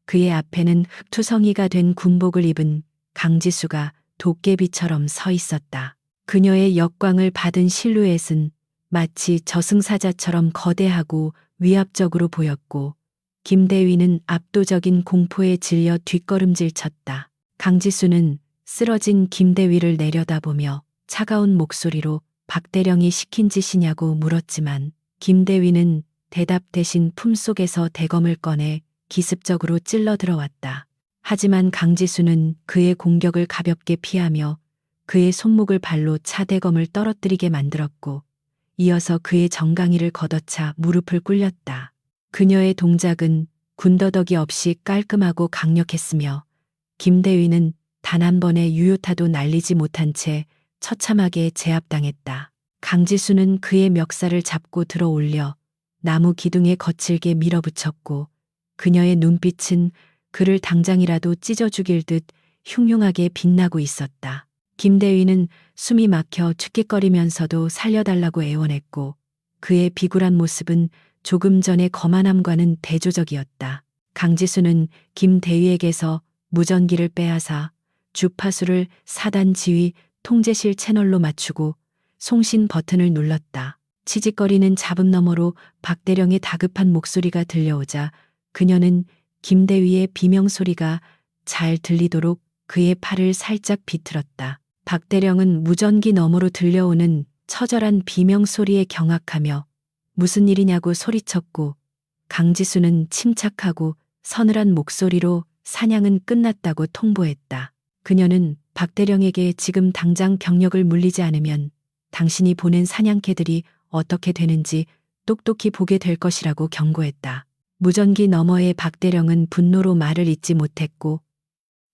그의 앞에는 흑투성이가 된 군복을 입은 강지수가 도깨비처럼 서 있었다. 그녀의 역광을 받은 실루엣은 마치 저승사자처럼 거대하고 위압적으로 보였고 김대위는 압도적인 공포에 질려 뒷걸음질 쳤다. 강지수는 쓰러진 김대위를 내려다보며 차가운 목소리로 박대령이 시킨 짓이냐고 물었지만 김대위는 대답 대신 품속에서 대검을 꺼내 기습적으로 찔러 들어왔다. 하지만 강지수는 그의 공격을 가볍게 피하며 그의 손목을 발로 차 대검을 떨어뜨리게 만들었고 이어서 그의 정강이를 걷어차 무릎을 꿇렸다. 그녀의 동작은 군더더기 없이 깔끔하고 강력했으며 김대위는 단 한 번의 유효타도 날리지 못한 채 처참하게 제압당했다. 강지수는 그의 멱살을 잡고 들어 올려 나무 기둥에 거칠게 밀어붙였고 그녀의 눈빛은 그를 당장이라도 찢어 죽일 듯 흉흉하게 빛나고 있었다. 김대위는 숨이 막혀 축깃거리면서도 살려달라고 애원했고 그의 비굴한 모습은 조금 전의 거만함과는 대조적이었다. 강지수는 김대위에게서 무전기를 빼앗아 주파수를 4단 지휘 통제실 채널로 맞추고 송신 버튼을 눌렀다. 치직거리는 잡음 너머로 박대령의 다급한 목소리가 들려오자 그녀는 김대위의 비명소리가 잘 들리도록 그의 팔을 살짝 비틀었다. 박대령은 무전기 너머로 들려오는 처절한 비명소리에 경악하며 무슨 일이냐고 소리쳤고 강지수는 침착하고 서늘한 목소리로 사냥은 끝났다고 통보했다. 그녀는 박대령에게 지금 당장 병력을 물리지 않으면 당신이 보낸 사냥개들이 어떻게 되는지 똑똑히 보게 될 것이라고 경고했다. 무전기 너머의 박대령은 분노로 말을 잇지 못했고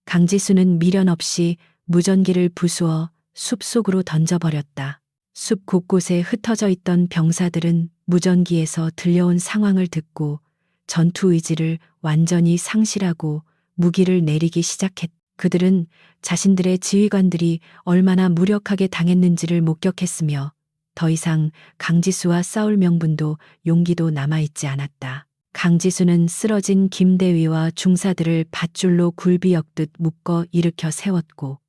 강지수는 미련 없이 무전기를 부수어 숲속으로 던져버렸다. 숲 곳곳에 흩어져 있던 병사들은 무전기에서 들려온 상황을 듣고 전투 의지를 완전히 상실하고 무기를 내리기 시작했다. 그들은 자신들의 지휘관들이 얼마나 무력하게 당했는지를 목격했으며 더 이상 강지수와 싸울 명분도 용기도 남아있지 않았다. 강지수는 쓰러진 김대위와 중사들을 밧줄로 굴비엮듯 묶어 일으켜 세웠고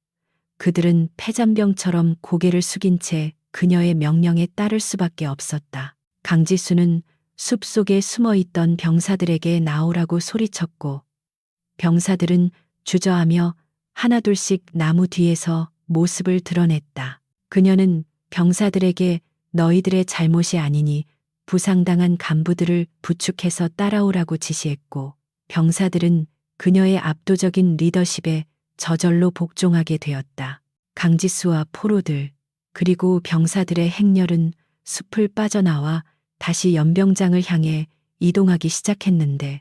그들은 패잔병처럼 고개를 숙인 채 그녀의 명령에 따를 수밖에 없었다. 강지수는 숲속에 숨어있던 병사들에게 나오라고 소리쳤고 병사들은 주저하며 하나둘씩 나무 뒤에서 모습을 드러냈다. 그녀는 병사들에게 너희들의 잘못이 아니니 부상당한 간부들을 부축해서 따라오라고 지시했고 병사들은 그녀의 압도적인 리더십에 저절로 복종하게 되었다. 강지수와 포로들 그리고 병사들의 행렬은 숲을 빠져나와 다시 연병장을 향해 이동하기 시작했는데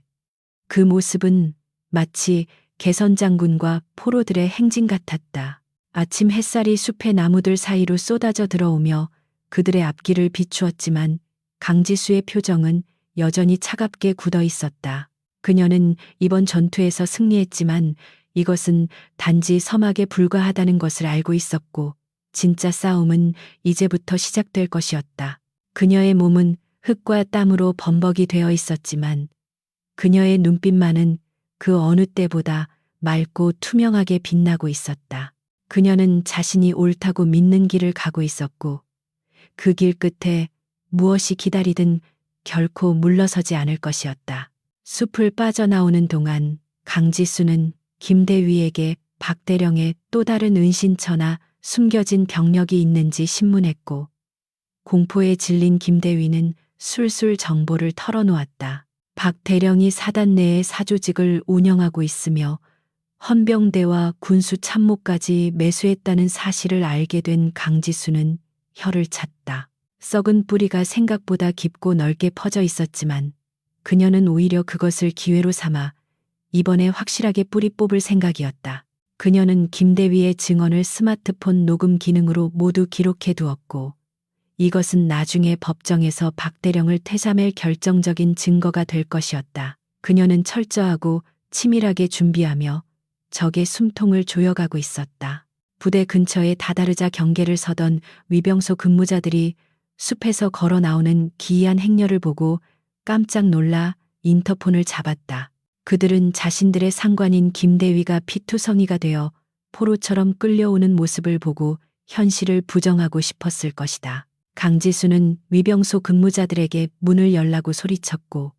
그 모습은 마치 개선장군과 포로들의 행진 같았다. 아침 햇살이 숲의 나무들 사이로 쏟아져 들어오며 그들의 앞길을 비추었지만 강지수의 표정은 여전히 차갑게 굳어 있었다. 그녀는 이번 전투에서 승리했지만 이것은 단지 서막에 불과하다는 것을 알고 있었고 진짜 싸움은 이제부터 시작될 것이었다. 그녀의 몸은 흙과 땀으로 범벅이 되어 있었지만 그녀의 눈빛만은 그 어느 때보다 맑고 투명하게 빛나고 있었다. 그녀는 자신이 옳다고 믿는 길을 가고 있었고 그 길 끝에 무엇이 기다리든 결코 물러서지 않을 것이었다. 숲을 빠져나오는 동안 강지수는 김대위에게 박대령의 또 다른 은신처나 숨겨진 병력이 있는지 신문했고 공포에 질린 김대위는 술술 정보를 털어놓았다. 박대령이 사단 내에 사조직을 운영하고 있으며 헌병대와 군수 참모까지 매수했다는 사실을 알게 된 강지수는 혀를 찼다. 썩은 뿌리가 생각보다 깊고 넓게 퍼져 있었지만 그녀는 오히려 그것을 기회로 삼아 이번에 확실하게 뿌리 뽑을 생각이었다. 그녀는 김대위의 증언을 스마트폰 녹음 기능으로 모두 기록해 두었고 이것은 나중에 법정에서 박대령을 퇴사할 결정적인 증거가 될 것이었다. 그녀는 철저하고 치밀하게 준비하며 적의 숨통을 조여가고 있었다. 부대 근처에 다다르자 경계를 서던 위병소 근무자들이 숲에서 걸어 나오는 기이한 행렬을 보고 깜짝 놀라 인터폰을 잡았다. 그들은 자신들의 상관인 김대위가 피투성이가 되어 포로처럼 끌려오는 모습을 보고 현실을 부정하고 싶었을 것이다. 강지수는 위병소 근무자들에게 문을 열라고 소리쳤고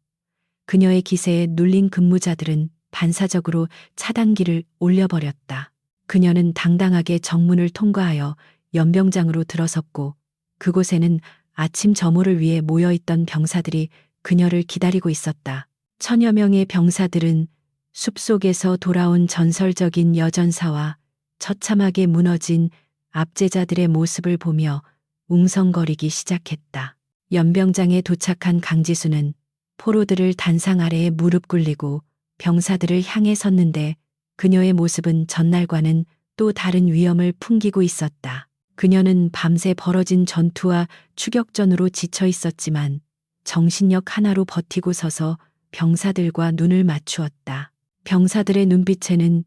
그녀의 기세에 눌린 근무자들은 반사적으로 차단기를 올려버렸다. 그녀는 당당하게 정문을 통과하여 연병장으로 들어섰고 그곳에는 아침 점호를 위해 모여있던 병사들이 그녀를 기다리고 있었다. 천여 명의 병사들은 숲속에서 돌아온 전설적인 여전사와 처참하게 무너진 압제자들의 모습을 보며 웅성거리기 시작했다. 연병장에 도착한 강지수는 포로들을 단상 아래에 무릎 꿇리고 병사들을 향해 섰는데 그녀의 모습은 전날과는 또 다른 위험을 풍기고 있었다. 그녀는 밤새 벌어진 전투와 추격전으로 지쳐 있었지만 정신력 하나로 버티고 서서 병사들과 눈을 맞추었다. 병사들의 눈빛에는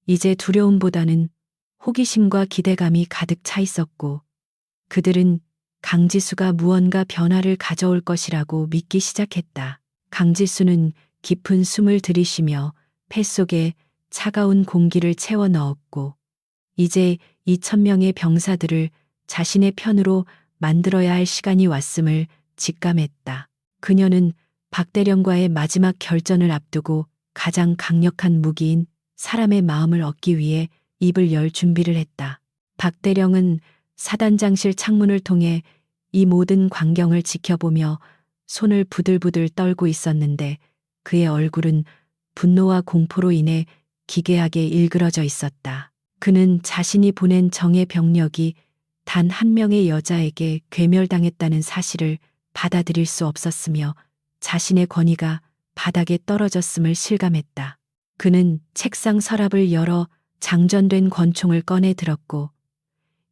이제 두려움보다는 호기심과 기대감이 가득 차 있었고 그들은 강지수가 무언가 변화를 가져올 것이라고 믿기 시작했다. 강지수는 깊은 숨을 들이쉬며 폐속에 차가운 공기를 채워 넣었고 이제 2,000명의 병사들을 자신의 편으로 만들어야 할 시간이 왔음을 직감했다. 그녀는 박대령과의 마지막 결전을 앞두고 가장 강력한 무기인 사람의 마음을 얻기 위해 입을 열 준비를 했다. 박대령은 사단장실 창문을 통해 이 모든 광경을 지켜보며 손을 부들부들 떨고 있었는데 그의 얼굴은 분노와 공포로 인해 기괴하게 일그러져 있었다. 그는 자신이 보낸 정예 병력이 단 한 명의 여자에게 괴멸당했다는 사실을 받아들일 수 없었으며 자신의 권위가 바닥에 떨어졌음을 실감했다. 그는 책상 서랍을 열어 장전된 권총을 꺼내 들었고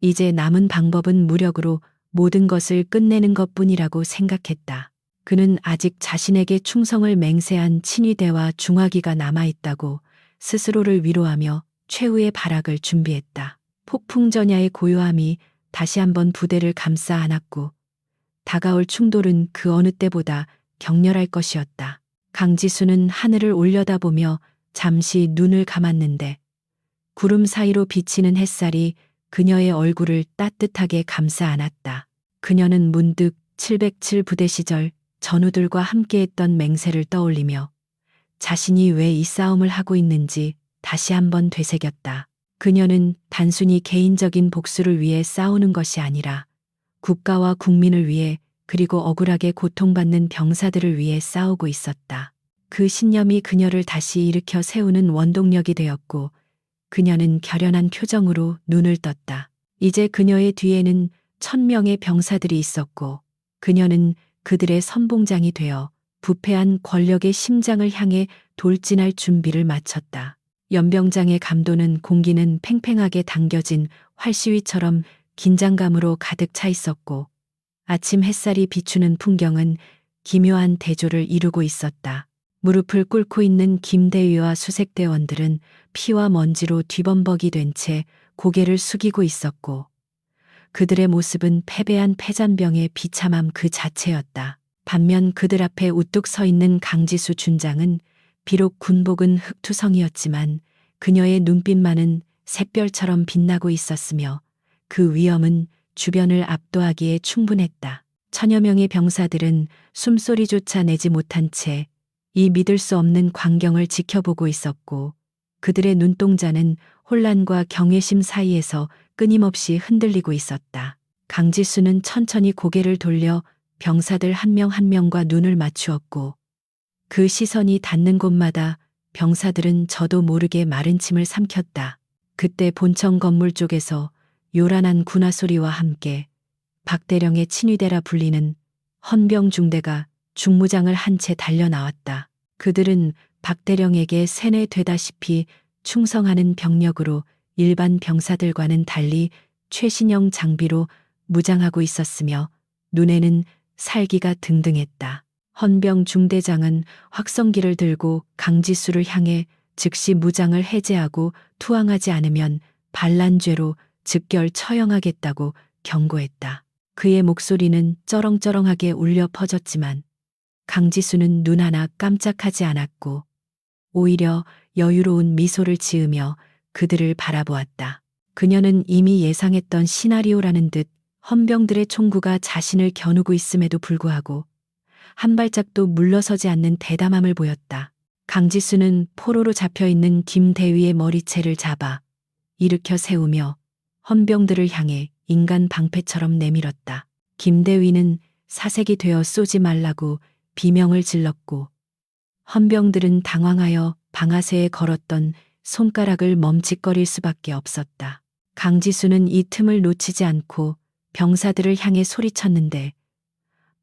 이제 남은 방법은 무력으로 모든 것을 끝내는 것뿐이라고 생각했다. 그는 아직 자신에게 충성을 맹세한 친위대와 중화기가 남아있다고 스스로를 위로하며 최후의 발악을 준비했다. 폭풍전야의 고요함이 다시 한번 부대를 감싸 안았고 다가올 충돌은 그 어느 때보다 격렬할 것이었다. 강지수는 하늘을 올려다보며 잠시 눈을 감았는데 구름 사이로 비치는 햇살이 그녀의 얼굴을 따뜻하게 감싸 안았다. 그녀는 문득 707 부대 시절 전우들과 함께했던 맹세를 떠올리며 자신이 왜 이 싸움을 하고 있는지 다시 한번 되새겼다. 그녀는 단순히 개인적인 복수를 위해 싸우는 것이 아니라 국가와 국민을 위해 그리고 억울하게 고통받는 병사들을 위해 싸우고 있었다. 그 신념이 그녀를 다시 일으켜 세우는 원동력이 되었고 그녀는 결연한 표정으로 눈을 떴다. 이제 그녀의 뒤에는 1,000명의 병사들이 있었고 그녀는 그들의 선봉장이 되어 부패한 권력의 심장을 향해 돌진할 준비를 마쳤다. 연병장의 감도는 공기는 팽팽하게 당겨진 활시위처럼 긴장감으로 가득 차 있었고 아침 햇살이 비추는 풍경은 기묘한 대조를 이루고 있었다. 무릎을 꿇고 있는 김대위와 수색대원들은 피와 먼지로 뒤범벅이 된 채 고개를 숙이고 있었고 그들의 모습은 패배한 패잔병의 비참함 그 자체였다. 반면 그들 앞에 우뚝 서 있는 강지수 준장은 비록 군복은 흑투성이었지만 그녀의 눈빛만은 샛별처럼 빛나고 있었으며 그 위엄은 주변을 압도하기에 충분했다. 1,000여 명의 병사들은 숨소리조차 내지 못한 채 이 믿을 수 없는 광경을 지켜보고 있었고 그들의 눈동자는 혼란과 경외심 사이에서 끊임없이 흔들리고 있었다. 강지수는 천천히 고개를 돌려 병사들 한 명 한 명과 눈을 맞추었고 그 시선이 닿는 곳마다 병사들은 저도 모르게 마른 침을 삼켰다. 그때 본청 건물 쪽에서 요란한 군화 소리와 함께 박대령의 친위대라 불리는 헌병 중대가 중무장을 한 채 달려 나왔다. 그들은 박대령에게 세뇌되다시피 충성하는 병력으로 일반 병사들과는 달리 최신형 장비로 무장하고 있었으며 눈에는 살기가 등등했다. 헌병 중대장은 확성기를 들고 강지수를 향해 즉시 무장을 해제하고 투항하지 않으면 반란죄로 즉결 처형하겠다고 경고했다. 그의 목소리는 쩌렁쩌렁하게 울려 퍼졌지만 강지수는 눈 하나 깜짝하지 않았고 오히려 여유로운 미소를 지으며 그들을 바라보았다. 그녀는 이미 예상했던 시나리오라는 듯 헌병들의 총구가 자신을 겨누고 있음에도 불구하고 한 발짝도 물러서지 않는 대담함을 보였다. 강지수는 포로로 잡혀있는 김대위의 머리채를 잡아 일으켜 세우며 헌병들을 향해 인간 방패처럼 내밀었다. 김대위는 사색이 되어 쏘지 말라고 비명을 질렀고 헌병들은 당황하여 방아쇠에 걸었던 손가락을 멈칫거릴 수밖에 없었다. 강지수는 이 틈을 놓치지 않고 병사들을 향해 소리쳤는데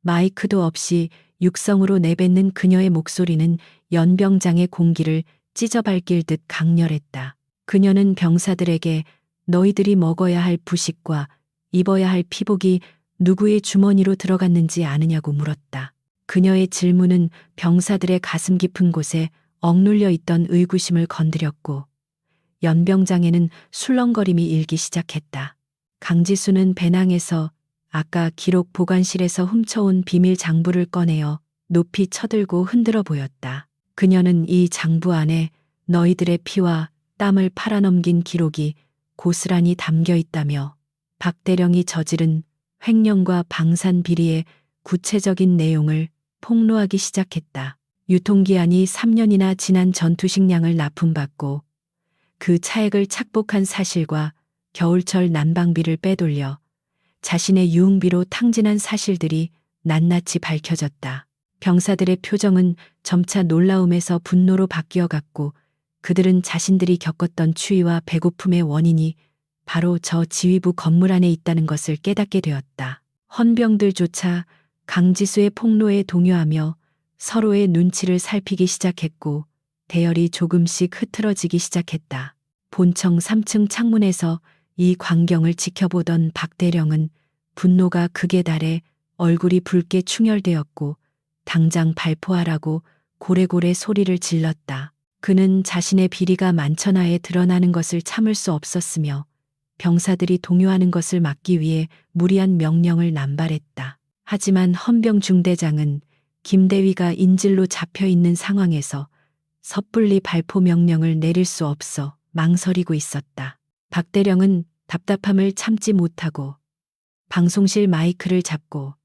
마이크도 없이 육성으로 내뱉는 그녀의 목소리는 연병장의 공기를 찢어밟길 듯 강렬했다. 그녀는 병사들에게 너희들이 먹어야 할 부식과 입어야 할 피복이 누구의 주머니로 들어갔는지 아느냐고 물었다. 그녀의 질문은 병사들의 가슴 깊은 곳에 억눌려 있던 의구심을 건드렸고 연병장에는 술렁거림이 일기 시작했다. 강지수는 배낭에서 아까 기록 보관실에서 훔쳐온 비밀 장부를 꺼내어 높이 쳐들고 흔들어 보였다. 그녀는 이 장부 안에 너희들의 피와 땀을 팔아넘긴 기록이 고스란히 담겨 있다며 박대령이 저지른 횡령과 방산 비리의 구체적인 내용을 폭로하기 시작했다. 유통기한이 3년이나 지난 전투식량을 납품받고 그 차액을 착복한 사실과 겨울철 난방비를 빼돌려 자신의 유흥비로 탕진한 사실들이 낱낱이 밝혀졌다. 병사들의 표정은 점차 놀라움에서 분노로 바뀌어갔고 그들은 자신들이 겪었던 추위와 배고픔의 원인이 바로 저 지휘부 건물 안에 있다는 것을 깨닫게 되었다. 헌병들조차 강지수의 폭로에 동요하며 서로의 눈치를 살피기 시작했고 대열이 조금씩 흐트러지기 시작했다. 본청 3층 창문에서 이 광경을 지켜보던 박대령은 분노가 극에 달해 얼굴이 붉게 충혈되었고 당장 발포하라고 고래고래 소리를 질렀다. 그는 자신의 비리가 만천하에 드러나는 것을 참을 수 없었으며 병사들이 동요하는 것을 막기 위해 무리한 명령을 남발했다. 하지만 헌병 중대장은 김대위가 인질로 잡혀 있는 상황에서 섣불리 발포 명령을 내릴 수 없어 망설이고 있었다. 박대령은 답답함을 참지 못하고 방송실 마이크를 잡고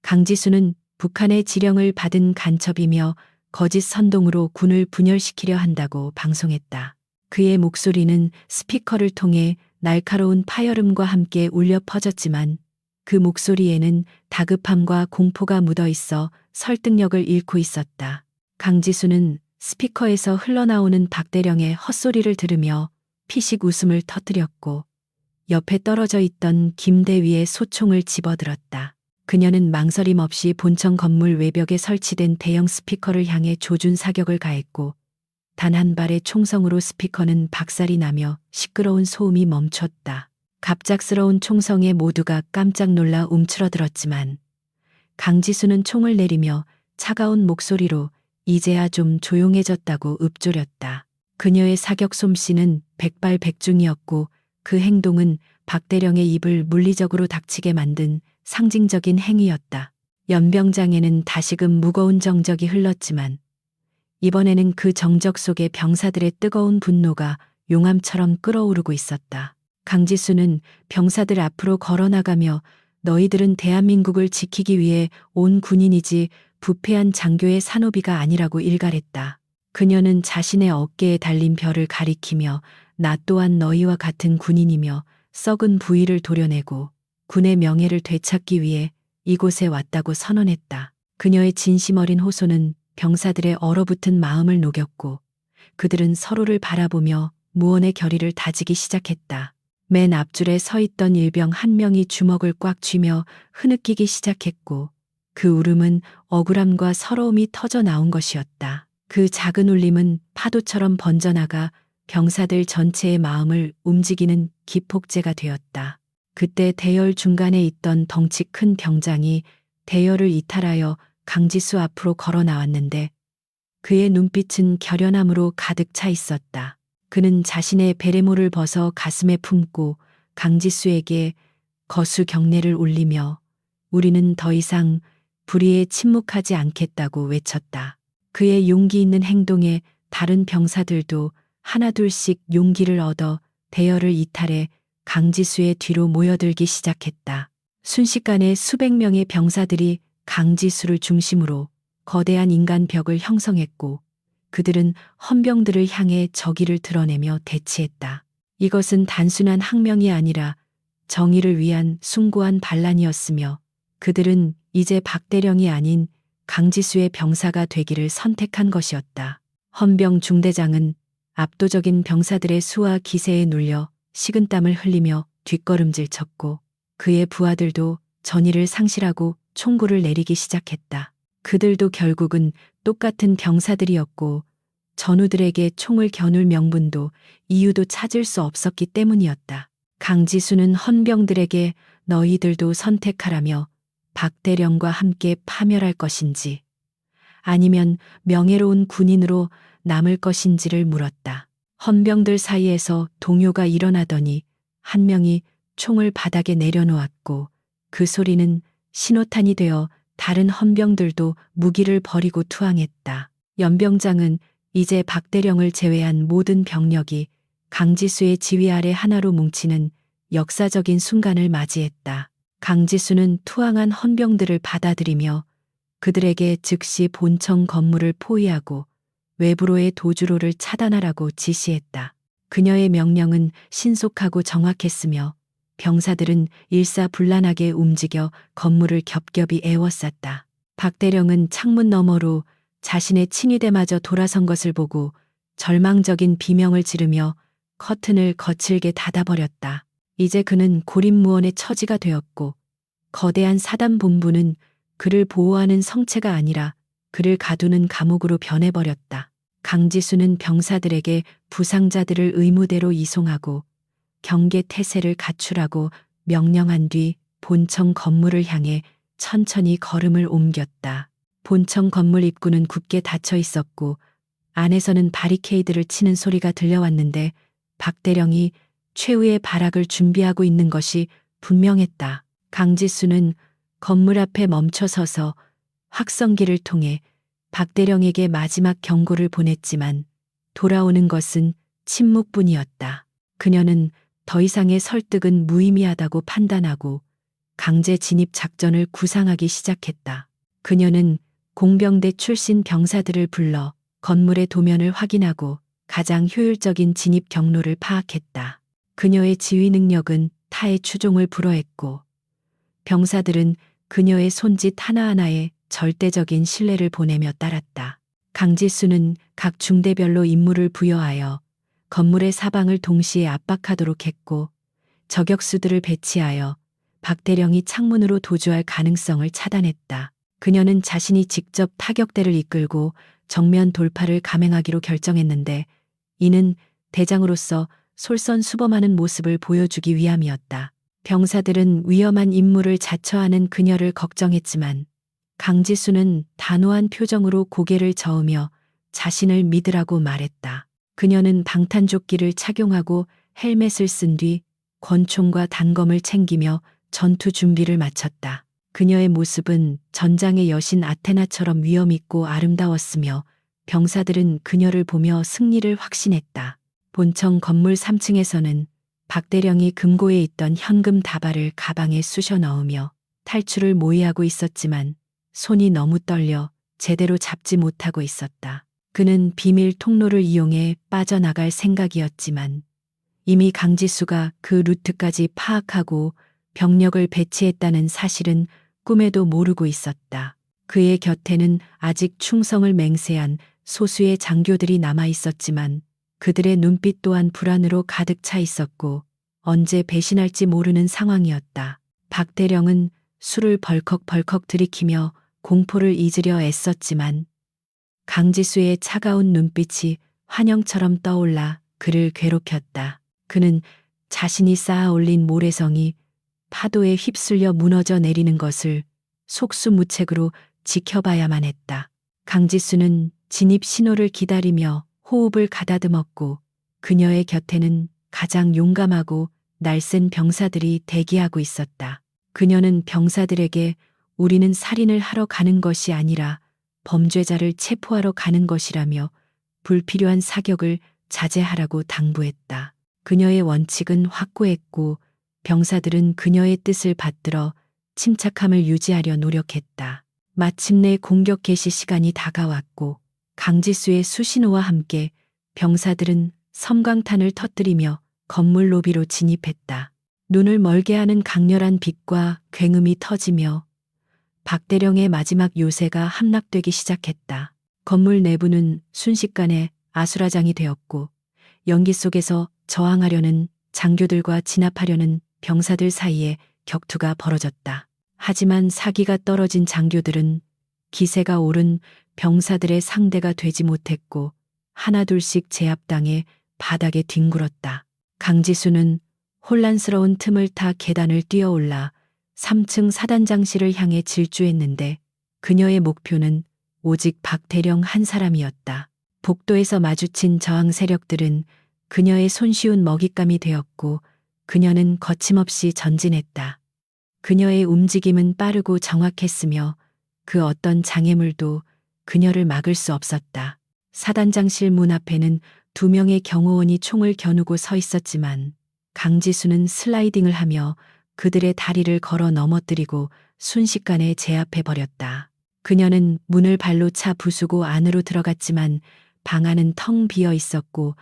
강지수는 북한의 지령을 받은 간첩이며 거짓 선동으로 군을 분열시키려 한다고 방송했다. 그의 목소리는 스피커를 통해 날카로운 파열음과 함께 울려 퍼졌지만 그 목소리에는 다급함과 공포가 묻어 있어 설득력을 잃고 있었다. 강지수는 스피커에서 흘러나오는 박대령의 헛소리를 들으며 피식 웃음을 터뜨렸고 옆에 떨어져 있던 김대위의 소총을 집어들었다. 그녀는 망설임 없이 본청 건물 외벽에 설치된 대형 스피커를 향해 조준 사격을 가했고 단 한 발의 총성으로 스피커는 박살이 나며 시끄러운 소음이 멈췄다. 갑작스러운 총성에 모두가 깜짝 놀라 움츠러들었지만 강지수는 총을 내리며 차가운 목소리로 이제야 좀 조용해졌다고 읊조렸다. 그녀의 사격 솜씨는 백발백중이었고 그 행동은 박대령의 입을 물리적으로 닥치게 만든 상징적인 행위였다. 연병장에는 다시금 무거운 정적이 흘렀지만 이번에는 그 정적 속에 병사들의 뜨거운 분노가 용암처럼 끓어오르고 있었다. 강지수는 병사들 앞으로 걸어나가며 너희들은 대한민국을 지키기 위해 온 군인이지 부패한 장교의 산호비가 아니라고 일갈했다. 그녀는 자신의 어깨에 달린 별을 가리키며 나 또한 너희와 같은 군인이며 썩은 부위를 도려내고 군의 명예를 되찾기 위해 이곳에 왔다고 선언했다. 그녀의 진심 어린 호소는 병사들의 얼어붙은 마음을 녹였고 그들은 서로를 바라보며 무언의 결의를 다지기 시작했다. 맨 앞줄에 서 있던 일병 한 명이 주먹을 꽉 쥐며 흐느끼기 시작했고 그 울음은 억울함과 서러움이 터져 나온 것이었다. 그 작은 울림은 파도처럼 번져나가 병사들 전체의 마음을 움직이는 기폭제가 되었다. 그때 대열 중간에 있던 덩치 큰 병장이 대열을 이탈하여 강지수 앞으로 걸어 나왔는데 그의 눈빛은 결연함으로 가득 차 있었다. 그는 자신의 베레모를 벗어 가슴에 품고 강지수에게 거수 경례를 올리며 우리는 더 이상 불의에 침묵하지 않겠다고 외쳤다. 그의 용기 있는 행동에 다른 병사들도 하나둘씩 용기를 얻어 대열을 이탈해 강지수의 뒤로 모여들기 시작했다. 순식간에 수백 명의 병사들이 강지수를 중심으로 거대한 인간벽을 형성했고 그들은 헌병들을 향해 적의를 드러내며 대치했다. 이것은 단순한 항명이 아니라 정의를 위한 숭고한 반란이었으며 그들은 이제 박대령이 아닌 강지수의 병사가 되기를 선택한 것이었다. 헌병 중대장은 압도적인 병사들의 수와 기세에 눌려 식은땀을 흘리며 뒷걸음질 쳤고 그의 부하들도 전의를 상실하고 총구를 내리기 시작했다. 그들도 결국은 똑같은 병사들이었고 전우들에게 총을 겨눌 명분도 이유도 찾을 수 없었기 때문이었다. 강지수는 헌병들에게 너희들도 선택하라며 박대령과 함께 파멸할 것인지 아니면 명예로운 군인으로 남을 것인지를 물었다. 헌병들 사이에서 동요가 일어나더니 한 명이 총을 바닥에 내려놓았고 그 소리는 신호탄이 되어 다른 헌병들도 무기를 버리고 투항했다. 연병장은 이제 박대령을 제외한 모든 병력이 강지수의 지휘 아래 하나로 뭉치는 역사적인 순간을 맞이했다. 강지수는 투항한 헌병들을 받아들이며 그들에게 즉시 본청 건물을 포위하고 외부로의 도주로를 차단하라고 지시했다. 그녀의 명령은 신속하고 정확했으며 병사들은 일사불란하게 움직여 건물을 겹겹이 에워쌌다. 박대령은 창문 너머로 자신의 친위대마저 돌아선 것을 보고 절망적인 비명을 지르며 커튼을 거칠게 닫아버렸다. 이제 그는 고립무원의 처지가 되었고 거대한 사단본부는 그를 보호하는 성체가 아니라 그를 가두는 감옥으로 변해버렸다. 강지수는 병사들에게 부상자들을 의무대로 이송하고 경계 태세를 갖추라고 명령한 뒤 본청 건물을 향해 천천히 걸음을 옮겼다. 본청 건물 입구는 굳게 닫혀 있었고 안에서는 바리케이드를 치는 소리가 들려왔는데 박대령이 최후의 발악을 준비하고 있는 것이 분명했다. 강지수는 건물 앞에 멈춰서서 확성기를 통해 박대령에게 마지막 경고를 보냈지만 돌아오는 것은 침묵뿐이었다. 그녀는 더 이상의 설득은 무의미하다고 판단하고 강제 진입 작전을 구상하기 시작했다. 그녀는 공병대 출신 병사들을 불러 건물의 도면을 확인하고 가장 효율적인 진입 경로를 파악했다. 그녀의 지휘 능력은 타의 추종을 불허했고 병사들은 그녀의 손짓 하나하나에 절대적인 신뢰를 보내며 따랐다. 강지수는 각 중대별로 임무를 부여하여 건물의 사방을 동시에 압박하도록 했고 저격수들을 배치하여 박대령이 창문으로 도주할 가능성을 차단했다. 그녀는 자신이 직접 타격대를 이끌고 정면 돌파를 감행하기로 결정했는데 이는 대장으로서 솔선수범하는 모습을 보여주기 위함이었다. 병사들은 위험한 임무를 자처하는 그녀를 걱정했지만 강지수는 단호한 표정으로 고개를 저으며 자신을 믿으라고 말했다. 그녀는 방탄조끼를 착용하고 헬멧을 쓴 뒤 권총과 단검을 챙기며 전투 준비를 마쳤다. 그녀의 모습은 전장의 여신 아테나처럼 위엄있고 아름다웠으며 병사들은 그녀를 보며 승리를 확신했다. 본청 건물 3층에서는 박대령이 금고에 있던 현금 다발을 가방에 쑤셔 넣으며 탈출을 모의하고 있었지만 손이 너무 떨려 제대로 잡지 못하고 있었다. 그는 비밀 통로를 이용해 빠져나갈 생각이었지만 이미 강지수가 그 루트까지 파악하고 병력을 배치했다는 사실은 꿈에도 모르고 있었다. 그의 곁에는 아직 충성을 맹세한 소수의 장교들이 남아 있었지만 그들의 눈빛 또한 불안으로 가득 차 있었고 언제 배신할지 모르는 상황이었다. 박대령은 술을 벌컥벌컥 들이키며 공포를 잊으려 애썼지만 강지수의 차가운 눈빛이 환영처럼 떠올라 그를 괴롭혔다. 그는 자신이 쌓아 올린 모래성이 파도에 휩쓸려 무너져 내리는 것을 속수무책으로 지켜봐야만 했다. 강지수는 진입 신호를 기다리며 호흡을 가다듬었고 그녀의 곁에는 가장 용감하고 날쌘 병사들이 대기하고 있었다. 그녀는 병사들에게 우리는 살인을 하러 가는 것이 아니라 범죄자를 체포하러 가는 것이라며 불필요한 사격을 자제하라고 당부했다. 그녀의 원칙은 확고했고 병사들은 그녀의 뜻을 받들어 침착함을 유지하려 노력했다. 마침내 공격 개시 시간이 다가왔고 강지수의 수신호와 함께 병사들은 섬광탄을 터뜨리며 건물 로비로 진입했다. 눈을 멀게 하는 강렬한 빛과 굉음이 터지며 박대령의 마지막 요새가 함락되기 시작했다. 건물 내부는 순식간에 아수라장이 되었고 연기 속에서 저항하려는 장교들과 진압하려는 병사들 사이에 격투가 벌어졌다. 하지만 사기가 떨어진 장교들은 기세가 오른 병사들의 상대가 되지 못했고 하나둘씩 제압당해 바닥에 뒹굴었다. 강지수는 혼란스러운 틈을 타 계단을 뛰어올라 3층 사단장실을 향해 질주했는데 그녀의 목표는 오직 박대령 한 사람이었다. 복도에서 마주친 저항 세력들은 그녀의 손쉬운 먹잇감이 되었고 그녀는 거침없이 전진했다. 그녀의 움직임은 빠르고 정확했으며 그 어떤 장애물도 그녀를 막을 수 없었다. 사단장실 문 앞에는 2명의 경호원이 총을 겨누고 서 있었지만 강지수는 슬라이딩을 하며 그들의 다리를 걸어 넘어뜨리고 순식간에 제압해버렸다. 그녀는 문을 발로 차 부수고 안으로 들어갔지만 방 안은 텅 비어 있었고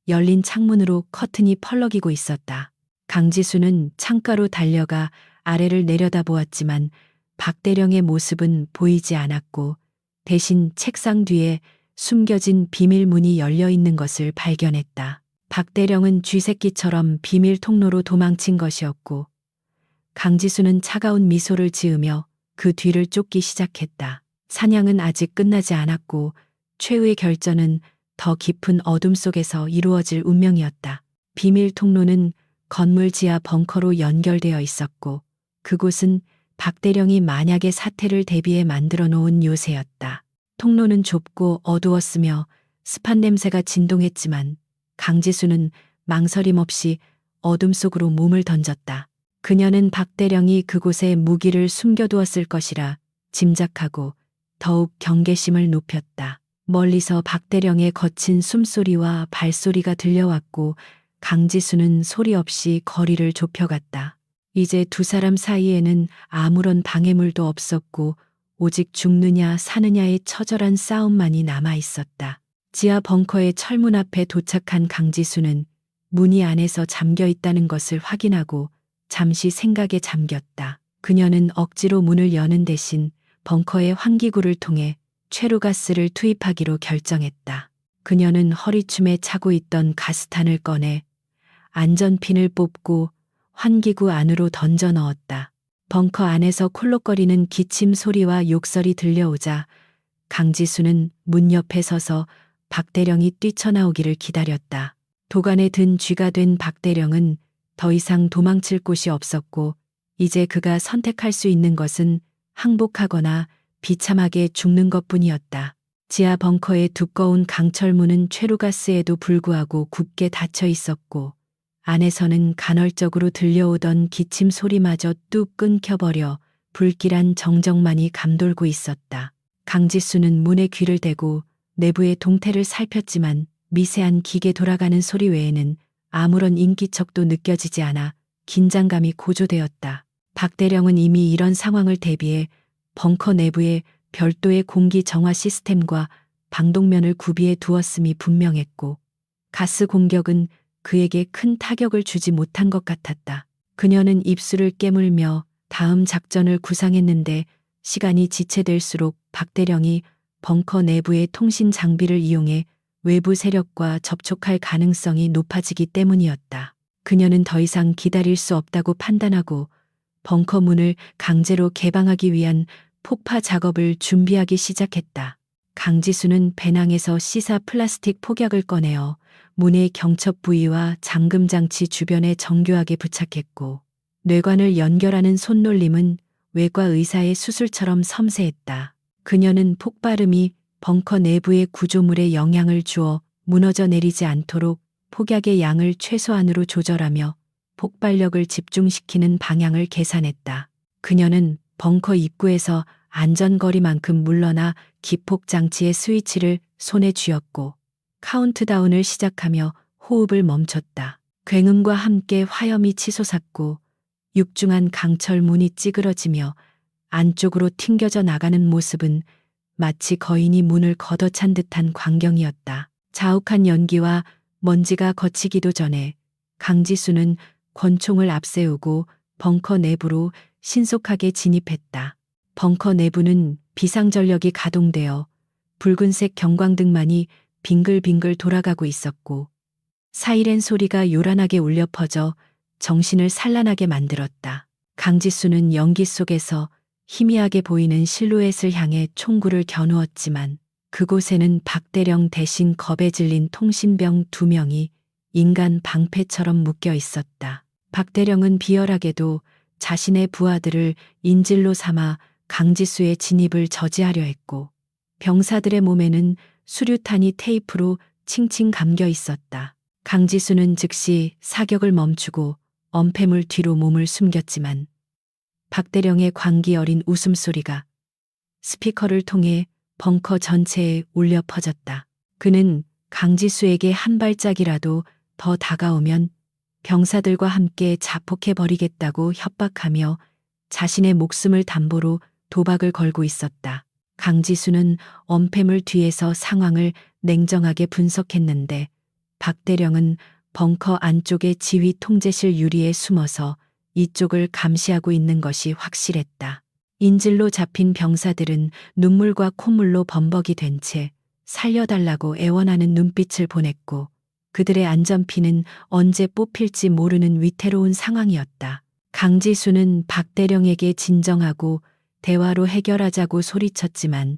열린 창문으로 커튼이 펄럭이고 있었다. 강지수는 창가로 달려가 아래를 내려다보았지만 박대령의 모습은 보이지 않았고 대신 책상 뒤에 숨겨진 비밀문이 열려 있는 것을 발견했다. 박대령은 쥐새끼처럼 비밀 통로로 도망친 것이었고 강지수는 차가운 미소를 지으며 그 뒤를 쫓기 시작했다. 사냥은 아직 끝나지 않았고 최후의 결전은 더 깊은 어둠 속에서 이루어질 운명이었다. 비밀 통로는 건물 지하 벙커로 연결되어 있었고 그곳은 박대령이 만약의 사태를 대비해 만들어 놓은 요새였다. 통로는 좁고 어두웠으며 습한 냄새가 진동했지만 강지수는 망설임 없이 어둠 속으로 몸을 던졌다. 그녀는 박대령이 그곳에 무기를 숨겨두었을 것이라 짐작하고 더욱 경계심을 높였다. 멀리서 박대령의 거친 숨소리와 발소리가 들려왔고 강지수는 소리 없이 거리를 좁혀갔다. 이제 두 사람 사이에는 아무런 방해물도 없었고 오직 죽느냐 사느냐의 처절한 싸움만이 남아 있었다. 지하 벙커의 철문 앞에 도착한 강지수는 문이 안에서 잠겨 있다는 것을 확인하고 잠시 생각에 잠겼다. 그녀는 억지로 문을 여는 대신 벙커의 환기구를 통해 최루가스를 투입하기로 결정했다. 그녀는 허리춤에 차고 있던 가스탄을 꺼내 안전핀을 뽑고 환기구 안으로 던져 넣었다. 벙커 안에서 콜록거리는 기침 소리와 욕설이 들려오자 강지수는 문 옆에 서서 박대령이 뛰쳐나오기를 기다렸다. 도관에 든 쥐가 된 박대령은 더 이상 도망칠 곳이 없었고 이제 그가 선택할 수 있는 것은 항복하거나 비참하게 죽는 것뿐이었다. 지하 벙커의 두꺼운 강철문은 최루가스에도 불구하고 굳게 닫혀 있었고 안에서는 간헐적으로 들려오던 기침 소리마저 뚝 끊겨버려 불길한 정적만이 감돌고 있었다. 강지수는 문에 귀를 대고 내부의 동태를 살폈지만 미세한 기계 돌아가는 소리 외에는 아무런 인기척도 느껴지지 않아 긴장감이 고조되었다. 박대령은 이미 이런 상황을 대비해 벙커 내부에 별도의 공기 정화 시스템과 방독면을 구비해 두었음이 분명했고 가스 공격은 그에게 큰 타격을 주지 못한 것 같았다. 그녀는 입술을 깨물며 다음 작전을 구상했는데 시간이 지체될수록 박대령이 벙커 내부의 통신 장비를 이용해 외부 세력과 접촉할 가능성이 높아지기 때문이었다. 그녀는 더 이상 기다릴 수 없다고 판단하고 벙커 문을 강제로 개방하기 위한 폭파 작업을 준비하기 시작했다. 강지수는 배낭에서 시사 플라스틱 폭약을 꺼내어 문의 경첩 부위와 잠금 장치 주변에 정교하게 부착했고 뇌관을 연결하는 손놀림은 외과 의사의 수술처럼 섬세했다. 그녀는 폭발음이 벙커 내부의 구조물에 영향을 주어 무너져 내리지 않도록 폭약의 양을 최소한으로 조절하며 폭발력을 집중시키는 방향을 계산했다. 그녀는 벙커 입구에서 안전거리만큼 물러나 기폭 장치의 스위치를 손에 쥐었고 카운트다운을 시작하며 호흡을 멈췄다. 굉음과 함께 화염이 치솟았고 육중한 강철 문이 찌그러지며 안쪽으로 튕겨져 나가는 모습은 마치 거인이 문을 걷어찬 듯한 광경이었다. 자욱한 연기와 먼지가 거치기도 전에 강지수는 권총을 앞세우고 벙커 내부로 신속하게 진입했다. 벙커 내부는 비상전력이 가동되어 붉은색 경광등만이 빙글빙글 돌아가고 있었고 사이렌 소리가 요란하게 울려 퍼져 정신을 산란하게 만들었다. 강지수는 연기 속에서 희미하게 보이는 실루엣을 향해 총구를 겨누었지만 그곳에는 박대령 대신 겁에 질린 통신병 2명이 인간 방패처럼 묶여 있었다. 박대령은 비열하게도 자신의 부하들을 인질로 삼아 강지수의 진입을 저지하려 했고 병사들의 몸에는 수류탄이 테이프로 칭칭 감겨 있었다. 강지수는 즉시 사격을 멈추고 엄폐물 뒤로 몸을 숨겼지만 박대령의 광기 어린 웃음소리가 스피커를 통해 벙커 전체에 울려 퍼졌다. 그는 강지수에게 한 발짝이라도 더 다가오면 병사들과 함께 자폭해버리겠다고 협박하며 자신의 목숨을 담보로 도박을 걸고 있었다. 강지수는 엄폐물 뒤에서 상황을 냉정하게 분석했는데 박대령은 벙커 안쪽의 지휘 통제실 유리에 숨어서 이쪽을 감시하고 있는 것이 확실했다. 인질로 잡힌 병사들은 눈물과 콧물로 범벅이 된 채 살려달라고 애원하는 눈빛을 보냈고 그들의 안전피는 언제 뽑힐지 모르는 위태로운 상황이었다. 강지수는 박대령에게 진정하고 대화로 해결하자고 소리쳤지만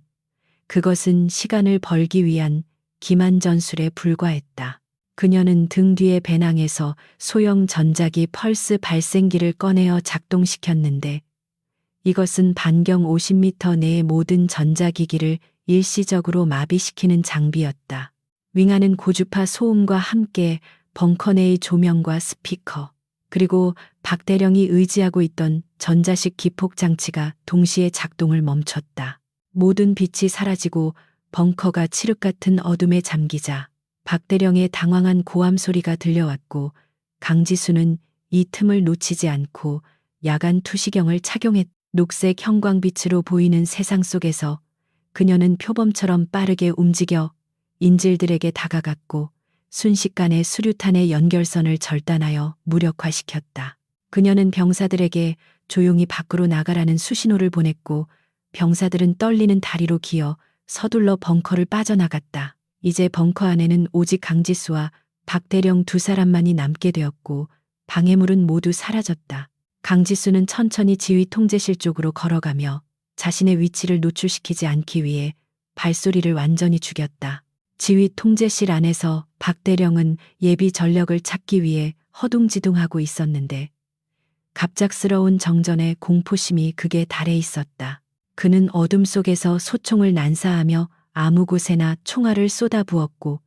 그것은 시간을 벌기 위한 기만 전술에 불과했다. 그녀는 등 뒤의 배낭에서 소형 전자기 펄스 발생기를 꺼내어 작동시켰는데 이것은 반경 50m 내의 모든 전자기기를 일시적으로 마비시키는 장비였다. 윙하는 고주파 소음과 함께 벙커 내의 조명과 스피커, 그리고 박대령이 의지하고 있던 전자식 기폭 장치가 동시에 작동을 멈췄다. 모든 빛이 사라지고 벙커가 칠흑 같은 어둠에 잠기자 박대령의 당황한 고함 소리가 들려왔고 강지수는 이 틈을 놓치지 않고 야간 투시경을 착용했다. 녹색 형광빛으로 보이는 세상 속에서 그녀는 표범처럼 빠르게 움직여 인질들에게 다가갔고 순식간에 수류탄의 연결선을 절단하여 무력화시켰다. 그녀는 병사들에게 조용히 밖으로 나가라는 수신호를 보냈고 병사들은 떨리는 다리로 기어 서둘러 벙커를 빠져나갔다. 이제 벙커 안에는 오직 강지수와 박대령 2사람만이 남게 되었고 방해물은 모두 사라졌다. 강지수는 천천히 지휘 통제실 쪽으로 걸어가며 자신의 위치를 노출시키지 않기 위해 발소리를 완전히 죽였다. 지휘 통제실 안에서 박대령은 예비 전력을 찾기 위해 허둥지둥하고 있었는데 갑작스러운 정전의 공포심이 극에 달해 있었다. 그는 어둠 속에서 소총을 난사하며 아무 곳에나 총알을 쏟아부었고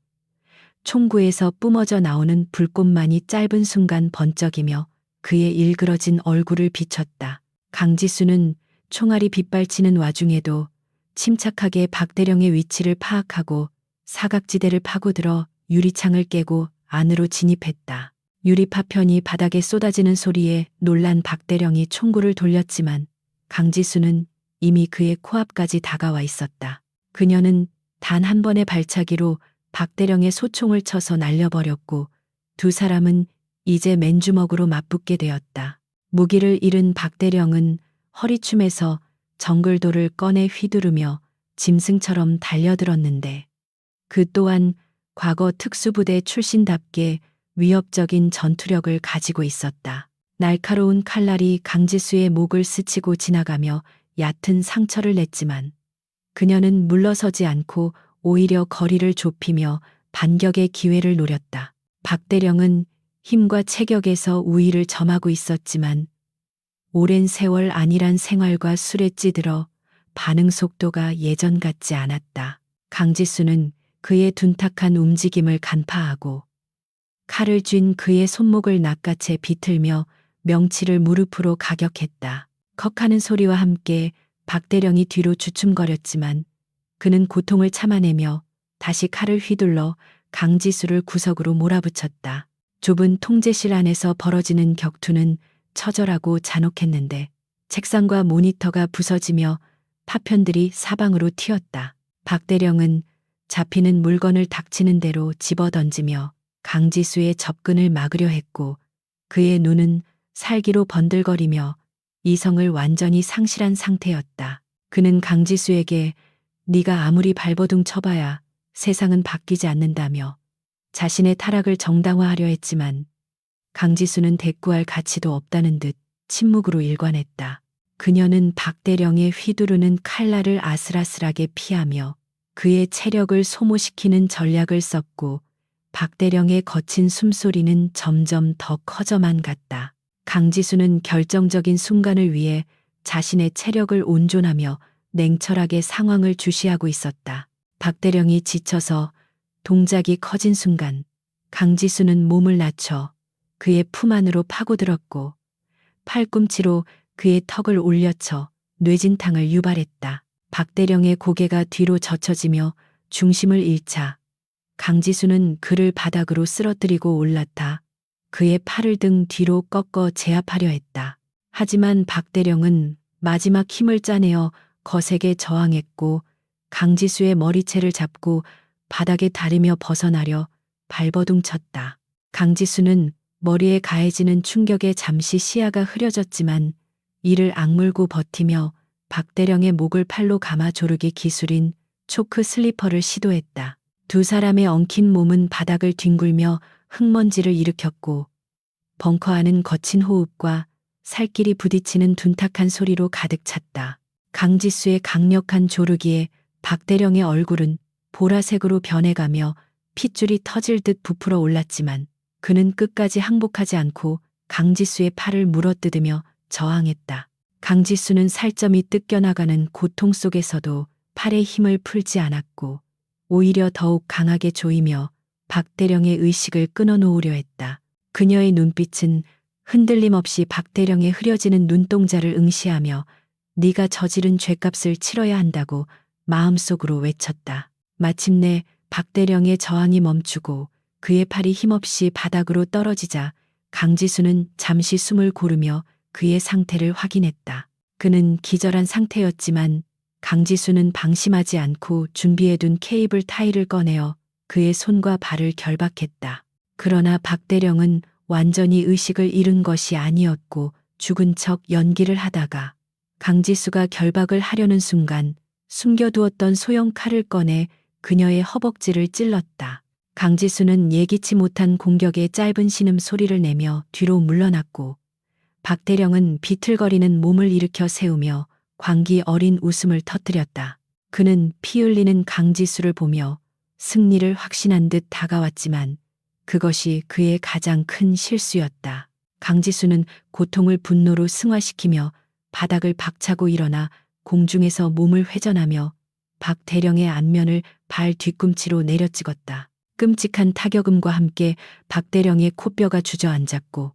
총구에서 뿜어져 나오는 불꽃만이 짧은 순간 번쩍이며 그의 일그러진 얼굴을 비췄다. 강지수는 총알이 빗발치는 와중에도 침착하게 박대령의 위치를 파악하고 사각지대를 파고들어 유리창을 깨고 안으로 진입했다. 유리 파편이 바닥에 쏟아지는 소리에 놀란 박대령이 총구를 돌렸지만 강지수는 이미 그의 코앞까지 다가와 있었다. 그녀는 단 한 번의 발차기로 박대령의 소총을 쳐서 날려버렸고 2사람은 이제 맨주먹으로 맞붙게 되었다. 무기를 잃은 박대령은 허리춤에서 정글도를 꺼내 휘두르며 짐승처럼 달려들었는데 그 또한 과거 특수부대 출신답게 위협적인 전투력을 가지고 있었다. 날카로운 칼날이 강지수의 목을 스치고 지나가며 얕은 상처를 냈지만 그녀는 물러서지 않고 오히려 거리를 좁히며 반격의 기회를 노렸다. 박대령은 힘과 체격에서 우위를 점하고 있었지만 오랜 세월 안일한 생활과 술에 찌들어 반응 속도가 예전 같지 않았다. 강지수는 그의 둔탁한 움직임을 간파하고 칼을 쥔 그의 손목을 낚아채 비틀며 명치를 무릎으로 가격했다. 컥하는 소리와 함께 박대령이 뒤로 주춤거렸지만 그는 고통을 참아내며 다시 칼을 휘둘러 강지수를 구석으로 몰아붙였다. 좁은 통제실 안에서 벌어지는 격투는 처절하고 잔혹했는데 책상과 모니터가 부서지며 파편들이 사방으로 튀었다. 박대령은 잡히는 물건을 닥치는 대로 집어던지며 강지수의 접근을 막으려 했고 그의 눈은 살기로 번들거리며 이성을 완전히 상실한 상태였다. 그는 강지수에게 네가 아무리 발버둥 쳐봐야 세상은 바뀌지 않는다며 자신의 타락을 정당화하려 했지만 강지수는 대꾸할 가치도 없다는 듯 침묵으로 일관했다. 그녀는 박대령의 휘두르는 칼날을 아슬아슬하게 피하며 그의 체력을 소모시키는 전략을 썼고 박대령의 거친 숨소리는 점점 더 커져만 갔다. 강지수는 결정적인 순간을 위해 자신의 체력을 온존하며 냉철하게 상황을 주시하고 있었다. 박대령이 지쳐서 동작이 커진 순간 강지수는 몸을 낮춰 그의 품 안으로 파고들었고 팔꿈치로 그의 턱을 올려쳐 뇌진탕을 유발했다. 박대령의 고개가 뒤로 젖혀지며 중심을 잃자 강지수는 그를 바닥으로 쓰러뜨리고 올라타 그의 팔을 등 뒤로 꺾어 제압하려 했다. 하지만 박대령은 마지막 힘을 짜내어 거세게 저항했고 강지수의 머리채를 잡고 바닥에 다리며 벗어나려 발버둥 쳤다. 강지수는 머리에 가해지는 충격에 잠시 시야가 흐려졌지만 이를 악물고 버티며 박대령의 목을 팔로 감아 조르기 기술인 초크 슬리퍼를 시도했다. 두 사람의 엉킨 몸은 바닥을 뒹굴며 흙먼지를 일으켰고 벙커 안은 거친 호흡과 살길이 부딪히는 둔탁한 소리로 가득 찼다. 강지수의 강력한 조르기에 박대령의 얼굴은 보라색으로 변해가며 핏줄이 터질 듯 부풀어 올랐지만 그는 끝까지 항복하지 않고 강지수의 팔을 물어뜯으며 저항했다. 강지수는 살점이 뜯겨나가는 고통 속에서도 팔에 힘을 풀지 않았고 오히려 더욱 강하게 조이며 박대령의 의식을 끊어놓으려 했다. 그녀의 눈빛은 흔들림 없이 박대령의 흐려지는 눈동자를 응시하며 네가 저지른 죗값을 치러야 한다고 마음속으로 외쳤다. 마침내 박대령의 저항이 멈추고 그의 팔이 힘없이 바닥으로 떨어지자 강지수는 잠시 숨을 고르며 그의 상태를 확인했다. 그는 기절한 상태였지만 강지수는 방심하지 않고 준비해둔 케이블 타이를 꺼내어 그의 손과 발을 결박했다. 그러나 박대령은 완전히 의식을 잃은 것이 아니었고 죽은 척 연기를 하다가 강지수가 결박을 하려는 순간 숨겨두었던 소형 칼을 꺼내 그녀의 허벅지를 찔렀다. 강지수는 예기치 못한 공격에 짧은 신음소리를 내며 뒤로 물러났고 박대령은 비틀거리는 몸을 일으켜 세우며 광기 어린 웃음을 터뜨렸다. 그는 피 흘리는 강지수를 보며 승리를 확신한 듯 다가왔지만 그것이 그의 가장 큰 실수였다. 강지수는 고통을 분노로 승화시키며 바닥을 박차고 일어나 공중에서 몸을 회전하며 박대령의 안면을 발 뒤꿈치로 내려찍었다. 끔찍한 타격음과 함께 박대령의 코뼈가 주저앉았고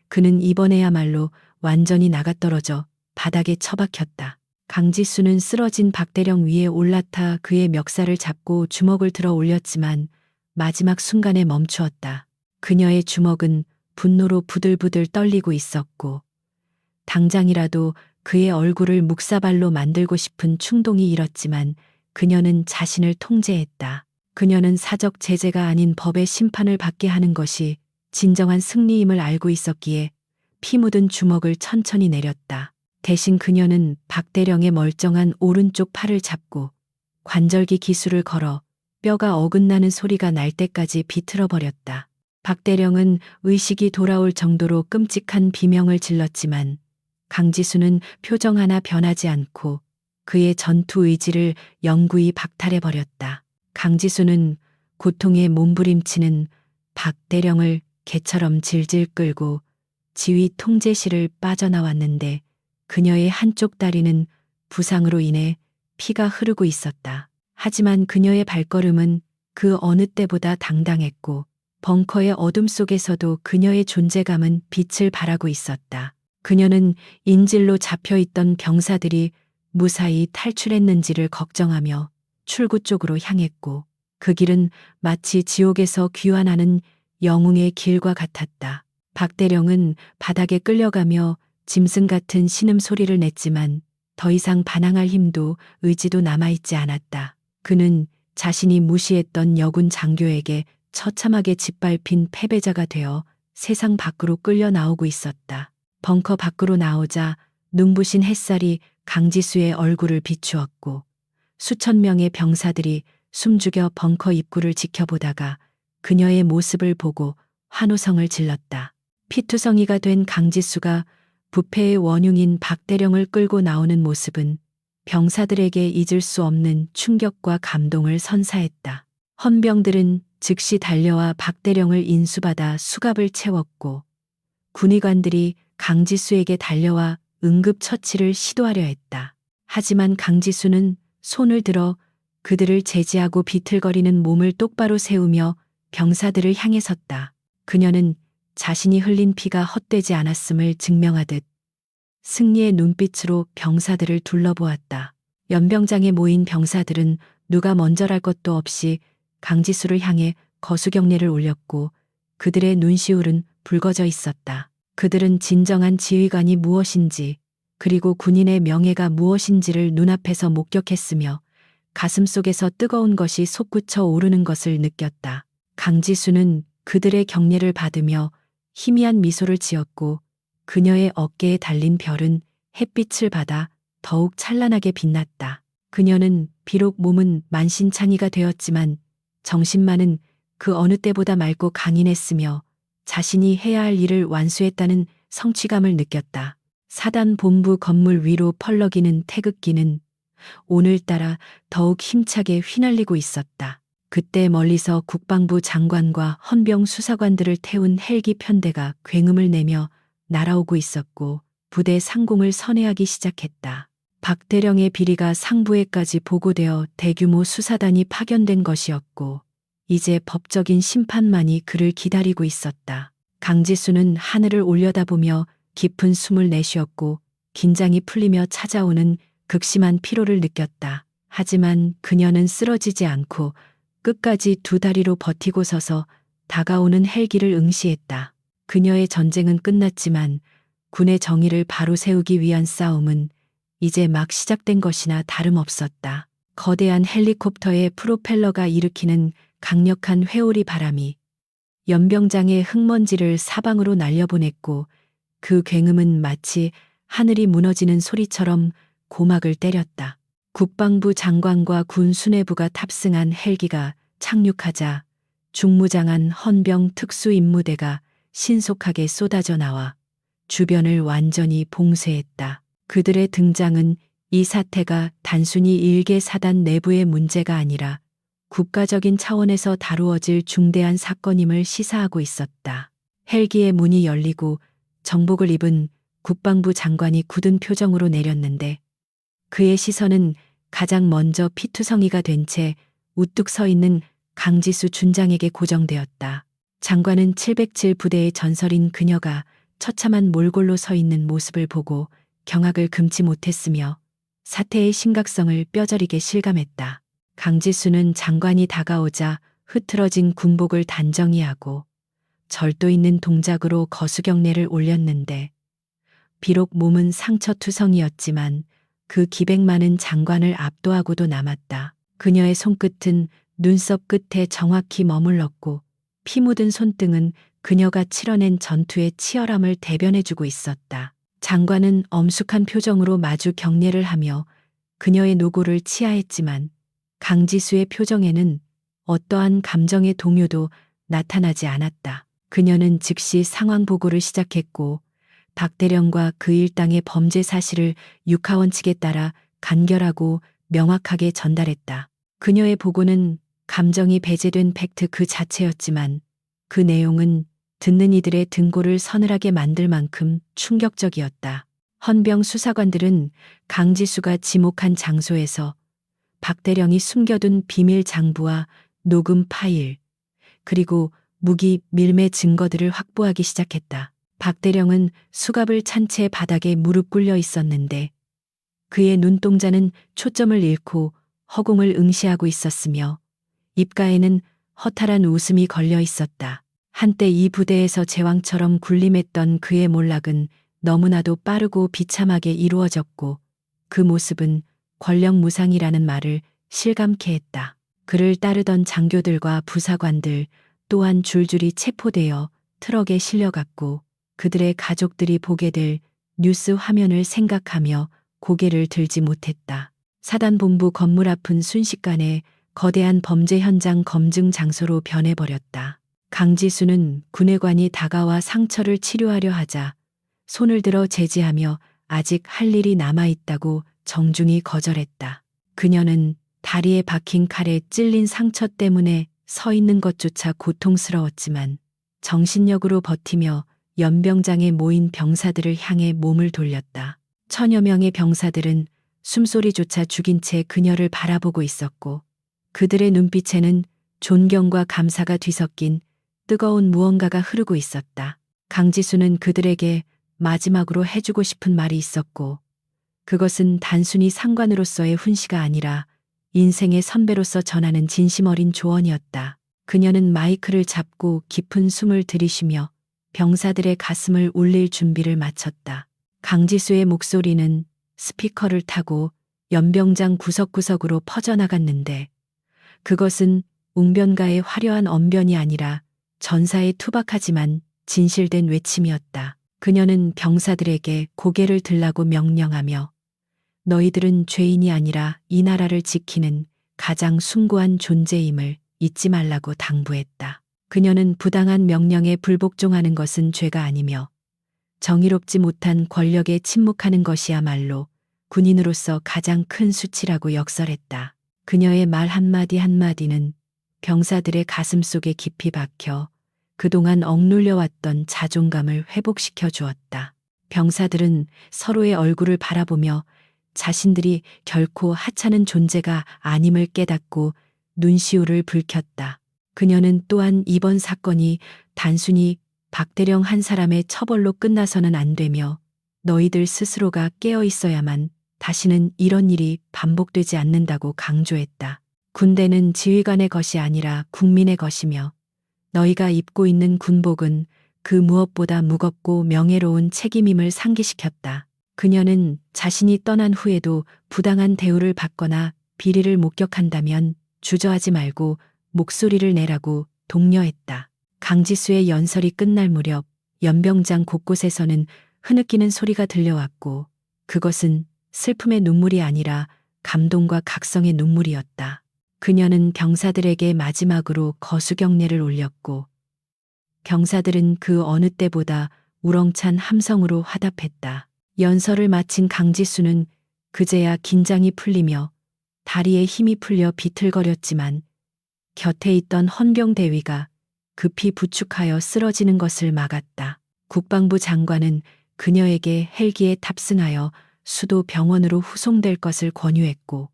그는 이번에야말로 완전히 나가떨어져 바닥에 처박혔다. 강지수는 쓰러진 박대령 위에 올라타 그의 멱살을 잡고 주먹을 들어 올렸지만 마지막 순간에 멈추었다. 그녀의 주먹은 분노로 부들부들 떨리고 있었고 당장이라도 그의 얼굴을 묵사발로 만들고 싶은 충동이 일었지만 그녀는 자신을 통제했다. 그녀는 사적 제재가 아닌 법의 심판을 받게 하는 것이 진정한 승리임을 알고 있었기에 피 묻은 주먹을 천천히 내렸다. 대신 그녀는 박대령의 멀쩡한 오른쪽 팔을 잡고 관절기 기술을 걸어 뼈가 어긋나는 소리가 날 때까지 비틀어 버렸다. 박대령은 의식이 돌아올 정도로 끔찍한 비명을 질렀지만 강지수는 표정 하나 변하지 않고 그의 전투 의지를 영구히 박탈해 버렸다. 강지수는 고통에 몸부림치는 박대령을 개처럼 질질 끌고 지휘 통제실을 빠져나왔는데 그녀의 한쪽 다리는 부상으로 인해 피가 흐르고 있었다. 하지만 그녀의 발걸음은 그 어느 때보다 당당했고 벙커의 어둠 속에서도 그녀의 존재감은 빛을 발하고 있었다. 그녀는 인질로 잡혀있던 병사들이 무사히 탈출했는지를 걱정하며 출구 쪽으로 향했고 그 길은 마치 지옥에서 귀환하는 영웅의 길과 같았다. 박대령은 바닥에 끌려가며 짐승 같은 신음소리를 냈지만 더 이상 반항할 힘도 의지도 남아있지 않았다. 그는 자신이 무시했던 여군 장교에게 처참하게 짓밟힌 패배자가 되어 세상 밖으로 끌려 나오고 있었다. 벙커 밖으로 나오자 눈부신 햇살이 강지수의 얼굴을 비추었고 수천 명의 병사들이 숨죽여 벙커 입구를 지켜보다가 그녀의 모습을 보고 환호성을 질렀다. 피투성이가 된 강지수가 부패의 원흉인 박대령을 끌고 나오는 모습은 병사들에게 잊을 수 없는 충격과 감동을 선사했다. 헌병들은 즉시 달려와 박대령을 인수받아 수갑을 채웠고 군의관들이 강지수에게 달려와 응급처치를 시도하려 했다. 하지만 강지수는 손을 들어 그들을 제지하고 비틀거리는 몸을 똑바로 세우며 병사들을 향해 섰다. 그녀는 자신이 흘린 피가 헛되지 않았음을 증명하듯 승리의 눈빛으로 병사들을 둘러보았다. 연병장에 모인 병사들은 누가 먼저랄 것도 없이 강지수를 향해 거수경례를 올렸고 그들의 눈시울은 붉어져 있었다. 그들은 진정한 지휘관이 무엇인지 그리고 군인의 명예가 무엇인지를 눈앞에서 목격했으며 가슴속에서 뜨거운 것이 솟구쳐 오르는 것을 느꼈다. 강지수는 그들의 경례를 받으며 희미한 미소를 지었고 그녀의 어깨에 달린 별은 햇빛을 받아 더욱 찬란하게 빛났다. 그녀는 비록 몸은 만신창이가 되었지만 정신만은 그 어느 때보다 맑고 강인했으며 자신이 해야 할 일을 완수했다는 성취감을 느꼈다. 사단 본부 건물 위로 펄럭이는 태극기는 오늘따라 더욱 힘차게 휘날리고 있었다. 그때 멀리서 국방부 장관과 헌병 수사관들을 태운 헬기 편대가 굉음을 내며 날아오고 있었고 부대 상공을 선회하기 시작했다. 박대령의 비리가 상부에까지 보고되어 대규모 수사단이 파견된 것이었고 이제 법적인 심판만이 그를 기다리고 있었다. 강지수는 하늘을 올려다보며 깊은 숨을 내쉬었고 긴장이 풀리며 찾아오는 극심한 피로를 느꼈다. 하지만 그녀는 쓰러지지 않고 끝까지 두 다리로 버티고 서서 다가오는 헬기를 응시했다. 그녀의 전쟁은 끝났지만 군의 정의를 바로 세우기 위한 싸움은 이제 막 시작된 것이나 다름없었다. 거대한 헬리콥터의 프로펠러가 일으키는 강력한 회오리 바람이 연병장의 흙먼지를 사방으로 날려보냈고 그 굉음은 마치 하늘이 무너지는 소리처럼 고막을 때렸다. 국방부 장관과 군 수뇌부가 탑승한 헬기가 착륙하자 중무장한 헌병 특수임무대가 신속하게 쏟아져 나와 주변을 완전히 봉쇄했다. 그들의 등장은 이 사태가 단순히 일개 사단 내부의 문제가 아니라 국가적인 차원에서 다루어질 중대한 사건임을 시사하고 있었다. 헬기의 문이 열리고 정복을 입은 국방부 장관이 굳은 표정으로 내렸는데 그의 시선은 가장 먼저 피투성이가 된 채 우뚝 서 있는 강지수 준장에게 고정되었다. 장관은 707 부대의 전설인 그녀가 처참한 몰골로 서 있는 모습을 보고 경악을 금치 못했으며 사태의 심각성을 뼈저리게 실감했다. 강지수는 장관이 다가오자 흐트러진 군복을 단정히 하고 절도 있는 동작으로 거수경례를 올렸는데 비록 몸은 상처투성이었지만 그 기백 많은 장관을 압도하고도 남았다. 그녀의 손끝은 눈썹 끝에 정확히 머물렀고 피 묻은 손등은 그녀가 치러낸 전투의 치열함을 대변해주고 있었다. 장관은 엄숙한 표정으로 마주 경례를 하며 그녀의 노고를 치하했지만 강지수의 표정에는 어떠한 감정의 동요도 나타나지 않았다. 그녀는 즉시 상황 보고를 시작했고 박대령과 그 일당의 범죄 사실을 육하원 측에 따라 간결하고 명확하게 전달했다. 그녀의 보고는 감정이 배제된 팩트 그 자체였지만 그 내용은 듣는 이들의 등골을 서늘하게 만들 만큼 충격적이었다. 헌병 수사관들은 강지수가 지목한 장소에서 박대령이 숨겨둔 비밀 장부와 녹음 파일, 그리고 무기 밀매 증거들을 확보하기 시작했다. 박대령은 수갑을 찬 채 바닥에 무릎 꿇려 있었는데 그의 눈동자는 초점을 잃고 허공을 응시하고 있었으며 입가에는 허탈한 웃음이 걸려 있었다. 한때 이 부대에서 제왕처럼 군림했던 그의 몰락은 너무나도 빠르고 비참하게 이루어졌고 그 모습은 권력무상이라는 말을 실감케 했다. 그를 따르던 장교들과 부사관들 또한 줄줄이 체포되어 트럭에 실려갔고 그들의 가족들이 보게 될 뉴스 화면을 생각하며 고개를 들지 못했다. 사단본부 건물 앞은 순식간에 거대한 범죄 현장 검증 장소로 변해버렸다. 강지수는 군의관이 다가와 상처를 치료하려 하자 손을 들어 제지하며 아직 할 일이 남아있다고 정중히 거절했다. 그녀는 다리에 박힌 칼에 찔린 상처 때문에 서 있는 것조차 고통스러웠지만 정신력으로 버티며 연병장에 모인 병사들을 향해 몸을 돌렸다. 천여 명의 병사들은 숨소리조차 죽인 채 그녀를 바라보고 있었고 그들의 눈빛에는 존경과 감사가 뒤섞인 뜨거운 무언가가 흐르고 있었다. 강지수는 그들에게 마지막으로 해주고 싶은 말이 있었고 그것은 단순히 상관으로서의 훈시가 아니라 인생의 선배로서 전하는 진심 어린 조언이었다. 그녀는 마이크를 잡고 깊은 숨을 들이쉬며 병사들의 가슴을 울릴 준비를 마쳤다. 강지수의 목소리는 스피커를 타고 연병장 구석구석으로 퍼져나갔는데 그것은 웅변가의 화려한 언변이 아니라 전사의 투박하지만 진실된 외침이었다. 그녀는 병사들에게 고개를 들라고 명령하며 너희들은 죄인이 아니라 이 나라를 지키는 가장 숭고한 존재임을 잊지 말라고 당부했다. 그녀는 부당한 명령에 불복종하는 것은 죄가 아니며 정의롭지 못한 권력에 침묵하는 것이야말로 군인으로서 가장 큰 수치라고 역설했다. 그녀의 말 한마디 한마디는 병사들의 가슴 속에 깊이 박혀 그동안 억눌려왔던 자존감을 회복시켜 주었다. 병사들은 서로의 얼굴을 바라보며 자신들이 결코 하찮은 존재가 아님을 깨닫고 눈시울을 붉혔다. 그녀는 또한 이번 사건이 단순히 박대령 한 사람의 처벌로 끝나서는 안 되며 너희들 스스로가 깨어 있어야만 다시는 이런 일이 반복되지 않는다고 강조했다. 군대는 지휘관의 것이 아니라 국민의 것이며 너희가 입고 있는 군복은 그 무엇보다 무겁고 명예로운 책임임을 상기시켰다. 그녀는 자신이 떠난 후에도 부당한 대우를 받거나 비리를 목격한다면 주저하지 말고 목소리를 내라고 독려했다. 강지수의 연설이 끝날 무렵 연병장 곳곳에서는 흐느끼는 소리가 들려왔고 그것은 슬픔의 눈물이 아니라 감동과 각성의 눈물이었다. 그녀는 병사들에게 마지막으로 거수경례를 올렸고 병사들은 그 어느 때보다 우렁찬 함성으로 화답했다. 연설을 마친 강지수는 그제야 긴장이 풀리며 다리에 힘이 풀려 비틀거렸지만 곁에 있던 헌병대위가 급히 부축하여 쓰러지는 것을 막았다. 국방부 장관은 그녀에게 헬기에 탑승하여 수도 병원으로 후송될 것을 권유했고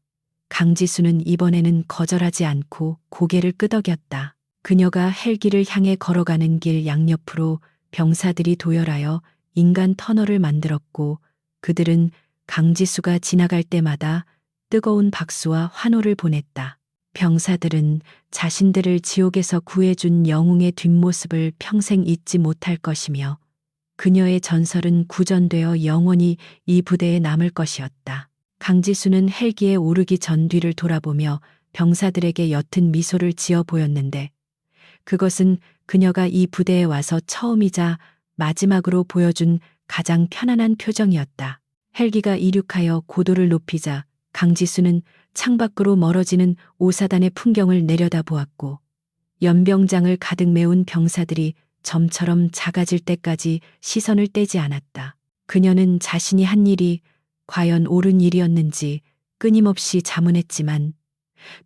강지수는 이번에는 거절하지 않고 고개를 끄덕였다. 그녀가 헬기를 향해 걸어가는 길 양옆으로 병사들이 도열하여 인간 터널을 만들었고 그들은 강지수가 지나갈 때마다 뜨거운 박수와 환호를 보냈다. 병사들은 자신들을 지옥에서 구해준 영웅의 뒷모습을 평생 잊지 못할 것이며 그녀의 전설은 구전되어 영원히 이 부대에 남을 것이었다. 강지수는 헬기에 오르기 전 뒤를 돌아보며 병사들에게 옅은 미소를 지어 보였는데 그것은 그녀가 이 부대에 와서 처음이자 마지막으로 보여준 가장 편안한 표정이었다. 헬기가 이륙하여 고도를 높이자 강지수는 창밖으로 멀어지는 오사단의 풍경을 내려다보았고 연병장을 가득 메운 병사들이 점처럼 작아질 때까지 시선을 떼지 않았다. 그녀는 자신이 한 일이 과연 옳은 일이었는지 끊임없이 자문했지만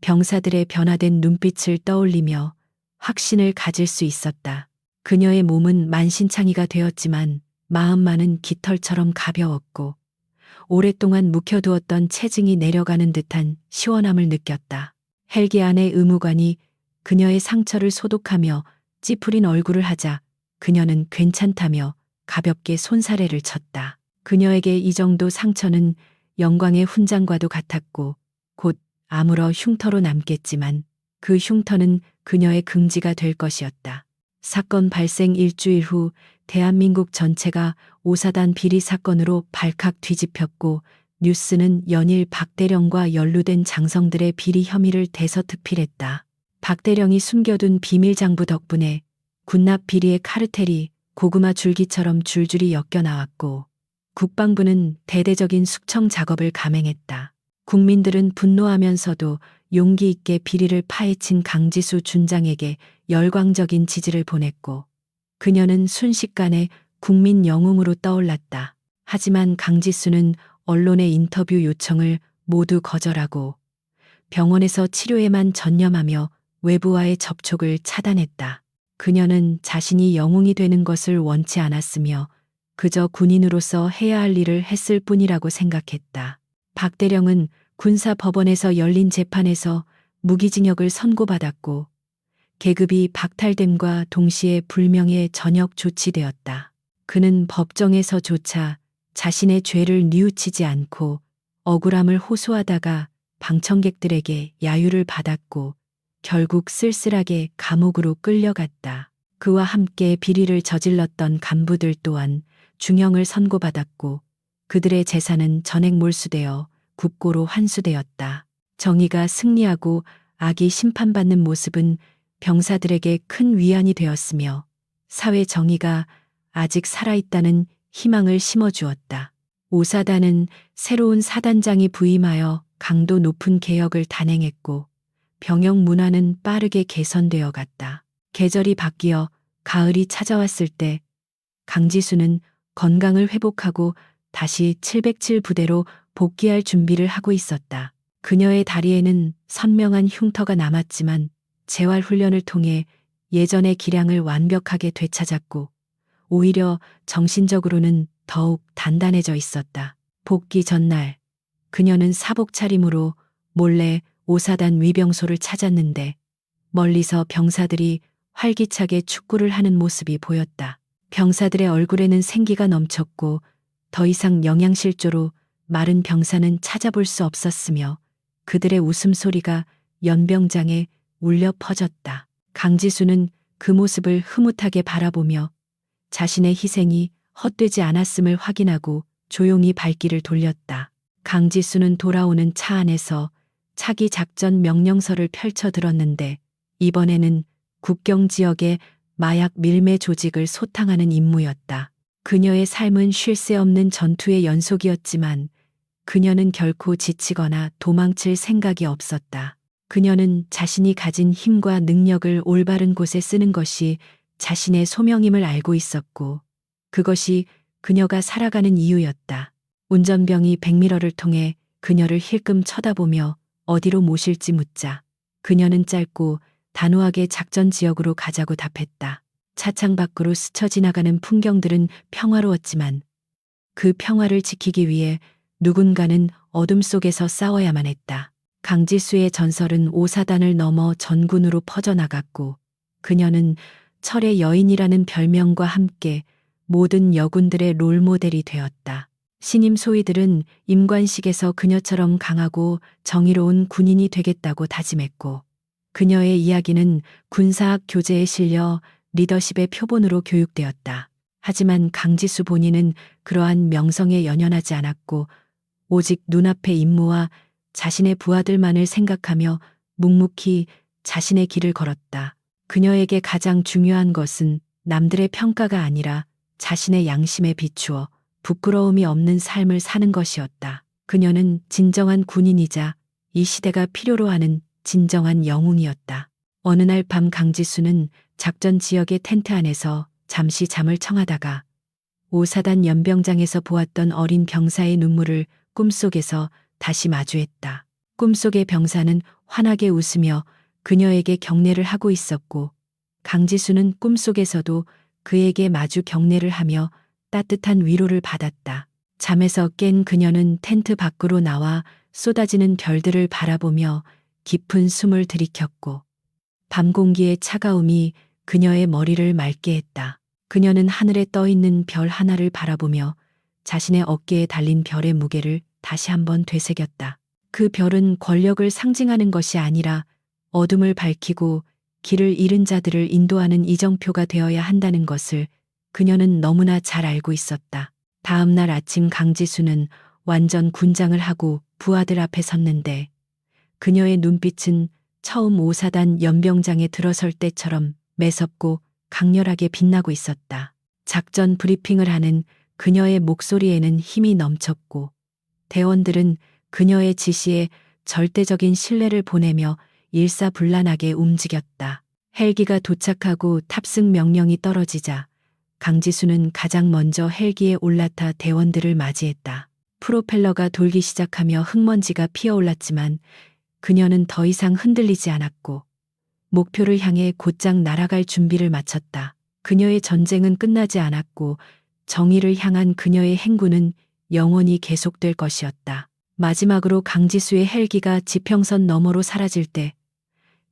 병사들의 변화된 눈빛을 떠올리며 확신을 가질 수 있었다. 그녀의 몸은 만신창이가 되었지만 마음만은 깃털처럼 가벼웠고 오랫동안 묵혀두었던 체증이 내려가는 듯한 시원함을 느꼈다. 헬기 안의 의무관이 그녀의 상처를 소독하며 찌푸린 얼굴을 하자 그녀는 괜찮다며 가볍게 손사래를 쳤다. 그녀에게 이 정도 상처는 영광의 훈장과도 같았고 곧 아물어 흉터로 남겠지만 그 흉터는 그녀의 긍지가 될 것이었다. 사건 발생 일주일 후 대한민국 전체가 오사단 비리 사건으로 발칵 뒤집혔고 뉴스는 연일 박대령과 연루된 장성들의 비리 혐의를 대서특필했다. 박대령이 숨겨둔 비밀 장부 덕분에 군납 비리의 카르텔이 고구마 줄기처럼 줄줄이 엮여 나왔고 국방부는 대대적인 숙청 작업을 감행했다. 국민들은 분노하면서도 용기 있게 비리를 파헤친 강지수 준장에게 열광적인 지지를 보냈고 그녀는 순식간에 국민 영웅으로 떠올랐다. 하지만 강지수는 언론의 인터뷰 요청을 모두 거절하고 병원에서 치료에만 전념하며 외부와의 접촉을 차단했다. 그녀는 자신이 영웅이 되는 것을 원치 않았으며 그저 군인으로서 해야 할 일을 했을 뿐이라고 생각했다. 박대령은 군사법원에서 열린 재판에서 무기징역을 선고받았고 계급이 박탈됨과 동시에 불명예 전역 조치되었다. 그는 법정에서조차 자신의 죄를 뉘우치지 않고 억울함을 호소하다가 방청객들에게 야유를 받았고 결국 쓸쓸하게 감옥으로 끌려갔다. 그와 함께 비리를 저질렀던 간부들 또한 중형을 선고받았고 그들의 재산은 전액 몰수되어 국고로 환수되었다. 정의가 승리하고 악이 심판받는 모습은 병사들에게 큰 위안이 되었으며 사회 정의가 아직 살아있다는 희망을 심어주었다. 오사단은 새로운 사단장이 부임하여 강도 높은 개혁을 단행했고 병영 문화는 빠르게 개선되어 갔다. 계절이 바뀌어 가을이 찾아왔을 때 강지수는 건강을 회복하고 다시 707 부대로 복귀할 준비를 하고 있었다. 그녀의 다리에는 선명한 흉터가 남았지만 재활 훈련을 통해 예전의 기량을 완벽하게 되찾았고 오히려 정신적으로는 더욱 단단해져 있었다. 복귀 전날 그녀는 사복 차림으로 몰래 오사단 위병소를 찾았는데 멀리서 병사들이 활기차게 축구를 하는 모습이 보였다. 병사들의 얼굴에는 생기가 넘쳤고 더 이상 영양실조로 마른 병사는 찾아볼 수 없었으며 그들의 웃음소리가 연병장에 울려 퍼졌다. 강지수는 그 모습을 흐뭇하게 바라보며 자신의 희생이 헛되지 않았음을 확인하고 조용히 발길을 돌렸다. 강지수는 돌아오는 차 안에서 차기 작전 명령서를 펼쳐 들었는데 이번에는 국경 지역의 마약 밀매 조직을 소탕하는 임무였다. 그녀의 삶은 쉴 새 없는 전투의 연속이었지만 그녀는 결코 지치거나 도망칠 생각이 없었다. 그녀는 자신이 가진 힘과 능력을 올바른 곳에 쓰는 것이 자신의 소명임을 알고 있었고 그것이 그녀가 살아가는 이유였다. 운전병이 백미러를 통해 그녀를 힐끔 쳐다보며 어디로 모실지 묻자 그녀는 짧고 단호하게 작전 지역으로 가자고 답했다. 차창 밖으로 스쳐 지나가는 풍경들은 평화로웠지만 그 평화를 지키기 위해 누군가는 어둠 속에서 싸워야만 했다. 강지수의 전설은 오사단을 넘어 전군으로 퍼져나갔고 그녀는 철의 여인이라는 별명과 함께 모든 여군들의 롤모델이 되었다. 신임 소위들은 임관식에서 그녀처럼 강하고 정의로운 군인이 되겠다고 다짐했고 그녀의 이야기는 군사학 교재에 실려 리더십의 표본으로 교육되었다. 하지만 강지수 본인은 그러한 명성에 연연하지 않았고 오직 눈앞의 임무와 자신의 부하들만을 생각하며 묵묵히 자신의 길을 걸었다. 그녀에게 가장 중요한 것은 남들의 평가가 아니라 자신의 양심에 비추어 부끄러움이 없는 삶을 사는 것이었다. 그녀는 진정한 군인이자 이 시대가 필요로 하는 진정한 영웅이었다. 어느 날 밤 강지수는 작전 지역의 텐트 안에서 잠시 잠을 청하다가 오사단 연병장에서 보았던 어린 병사의 눈물을 꿈속에서 다시 마주했다. 꿈속의 병사는 환하게 웃으며 그녀에게 경례를 하고 있었고 강지수는 꿈속에서도 그에게 마주 경례를 하며 따뜻한 위로를 받았다. 잠에서 깬 그녀는 텐트 밖으로 나와 쏟아지는 별들을 바라보며 깊은 숨을 들이켰고 밤 공기의 차가움이 그녀의 머리를 맑게 했다. 그녀는 하늘에 떠 있는 별 하나를 바라보며 자신의 어깨에 달린 별의 무게를 다시 한번 되새겼다. 그 별은 권력을 상징하는 것이 아니라 어둠을 밝히고 길을 잃은 자들을 인도하는 이정표가 되어야 한다는 것을 그녀는 너무나 잘 알고 있었다. 다음 날 아침 강지수는 완전 군장을 하고 부하들 앞에 섰는데 그녀의 눈빛은 처음 오사단 연병장에 들어설 때처럼 매섭고 강렬하게 빛나고 있었다. 작전 브리핑을 하는 그녀의 목소리에는 힘이 넘쳤고 대원들은 그녀의 지시에 절대적인 신뢰를 보내며 일사불란하게 움직였다. 헬기가 도착하고 탑승 명령이 떨어지자 강지수는 가장 먼저 헬기에 올라타 대원들을 맞이했다. 프로펠러가 돌기 시작하며 흙먼지가 피어올랐지만 그녀는 더 이상 흔들리지 않았고 목표를 향해 곧장 날아갈 준비를 마쳤다. 그녀의 전쟁은 끝나지 않았고 정의를 향한 그녀의 행군은 영원히 계속될 것이었다. 마지막으로 강지수의 헬기가 지평선 너머로 사라질 때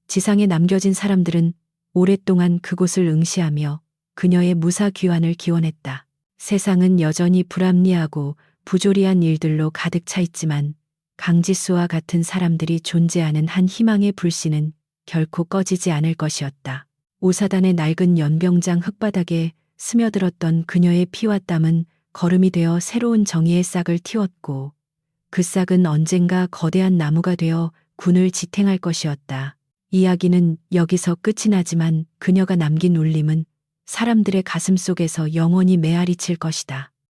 지상에 남겨진 사람들은 오랫동안 그곳을 응시하며 그녀의 무사 귀환을 기원했다. 세상은 여전히 불합리하고 부조리한 일들로 가득 차 있지만 강지수와 같은 사람들이 존재하는 한 희망의 불씨는 결코 꺼지지 않을 것이었다. 오사단의 낡은 연병장 흙바닥에 스며들었던 그녀의 피와 땀은 거름이 되어 새로운 정의의 싹을 틔웠고 그 싹은 언젠가 거대한 나무가 되어 군을 지탱할 것이었다. 이야기는 여기서 끝이 나지만 그녀가 남긴 울림은 사람들의 가슴 속에서 영원히 메아리칠 것이다.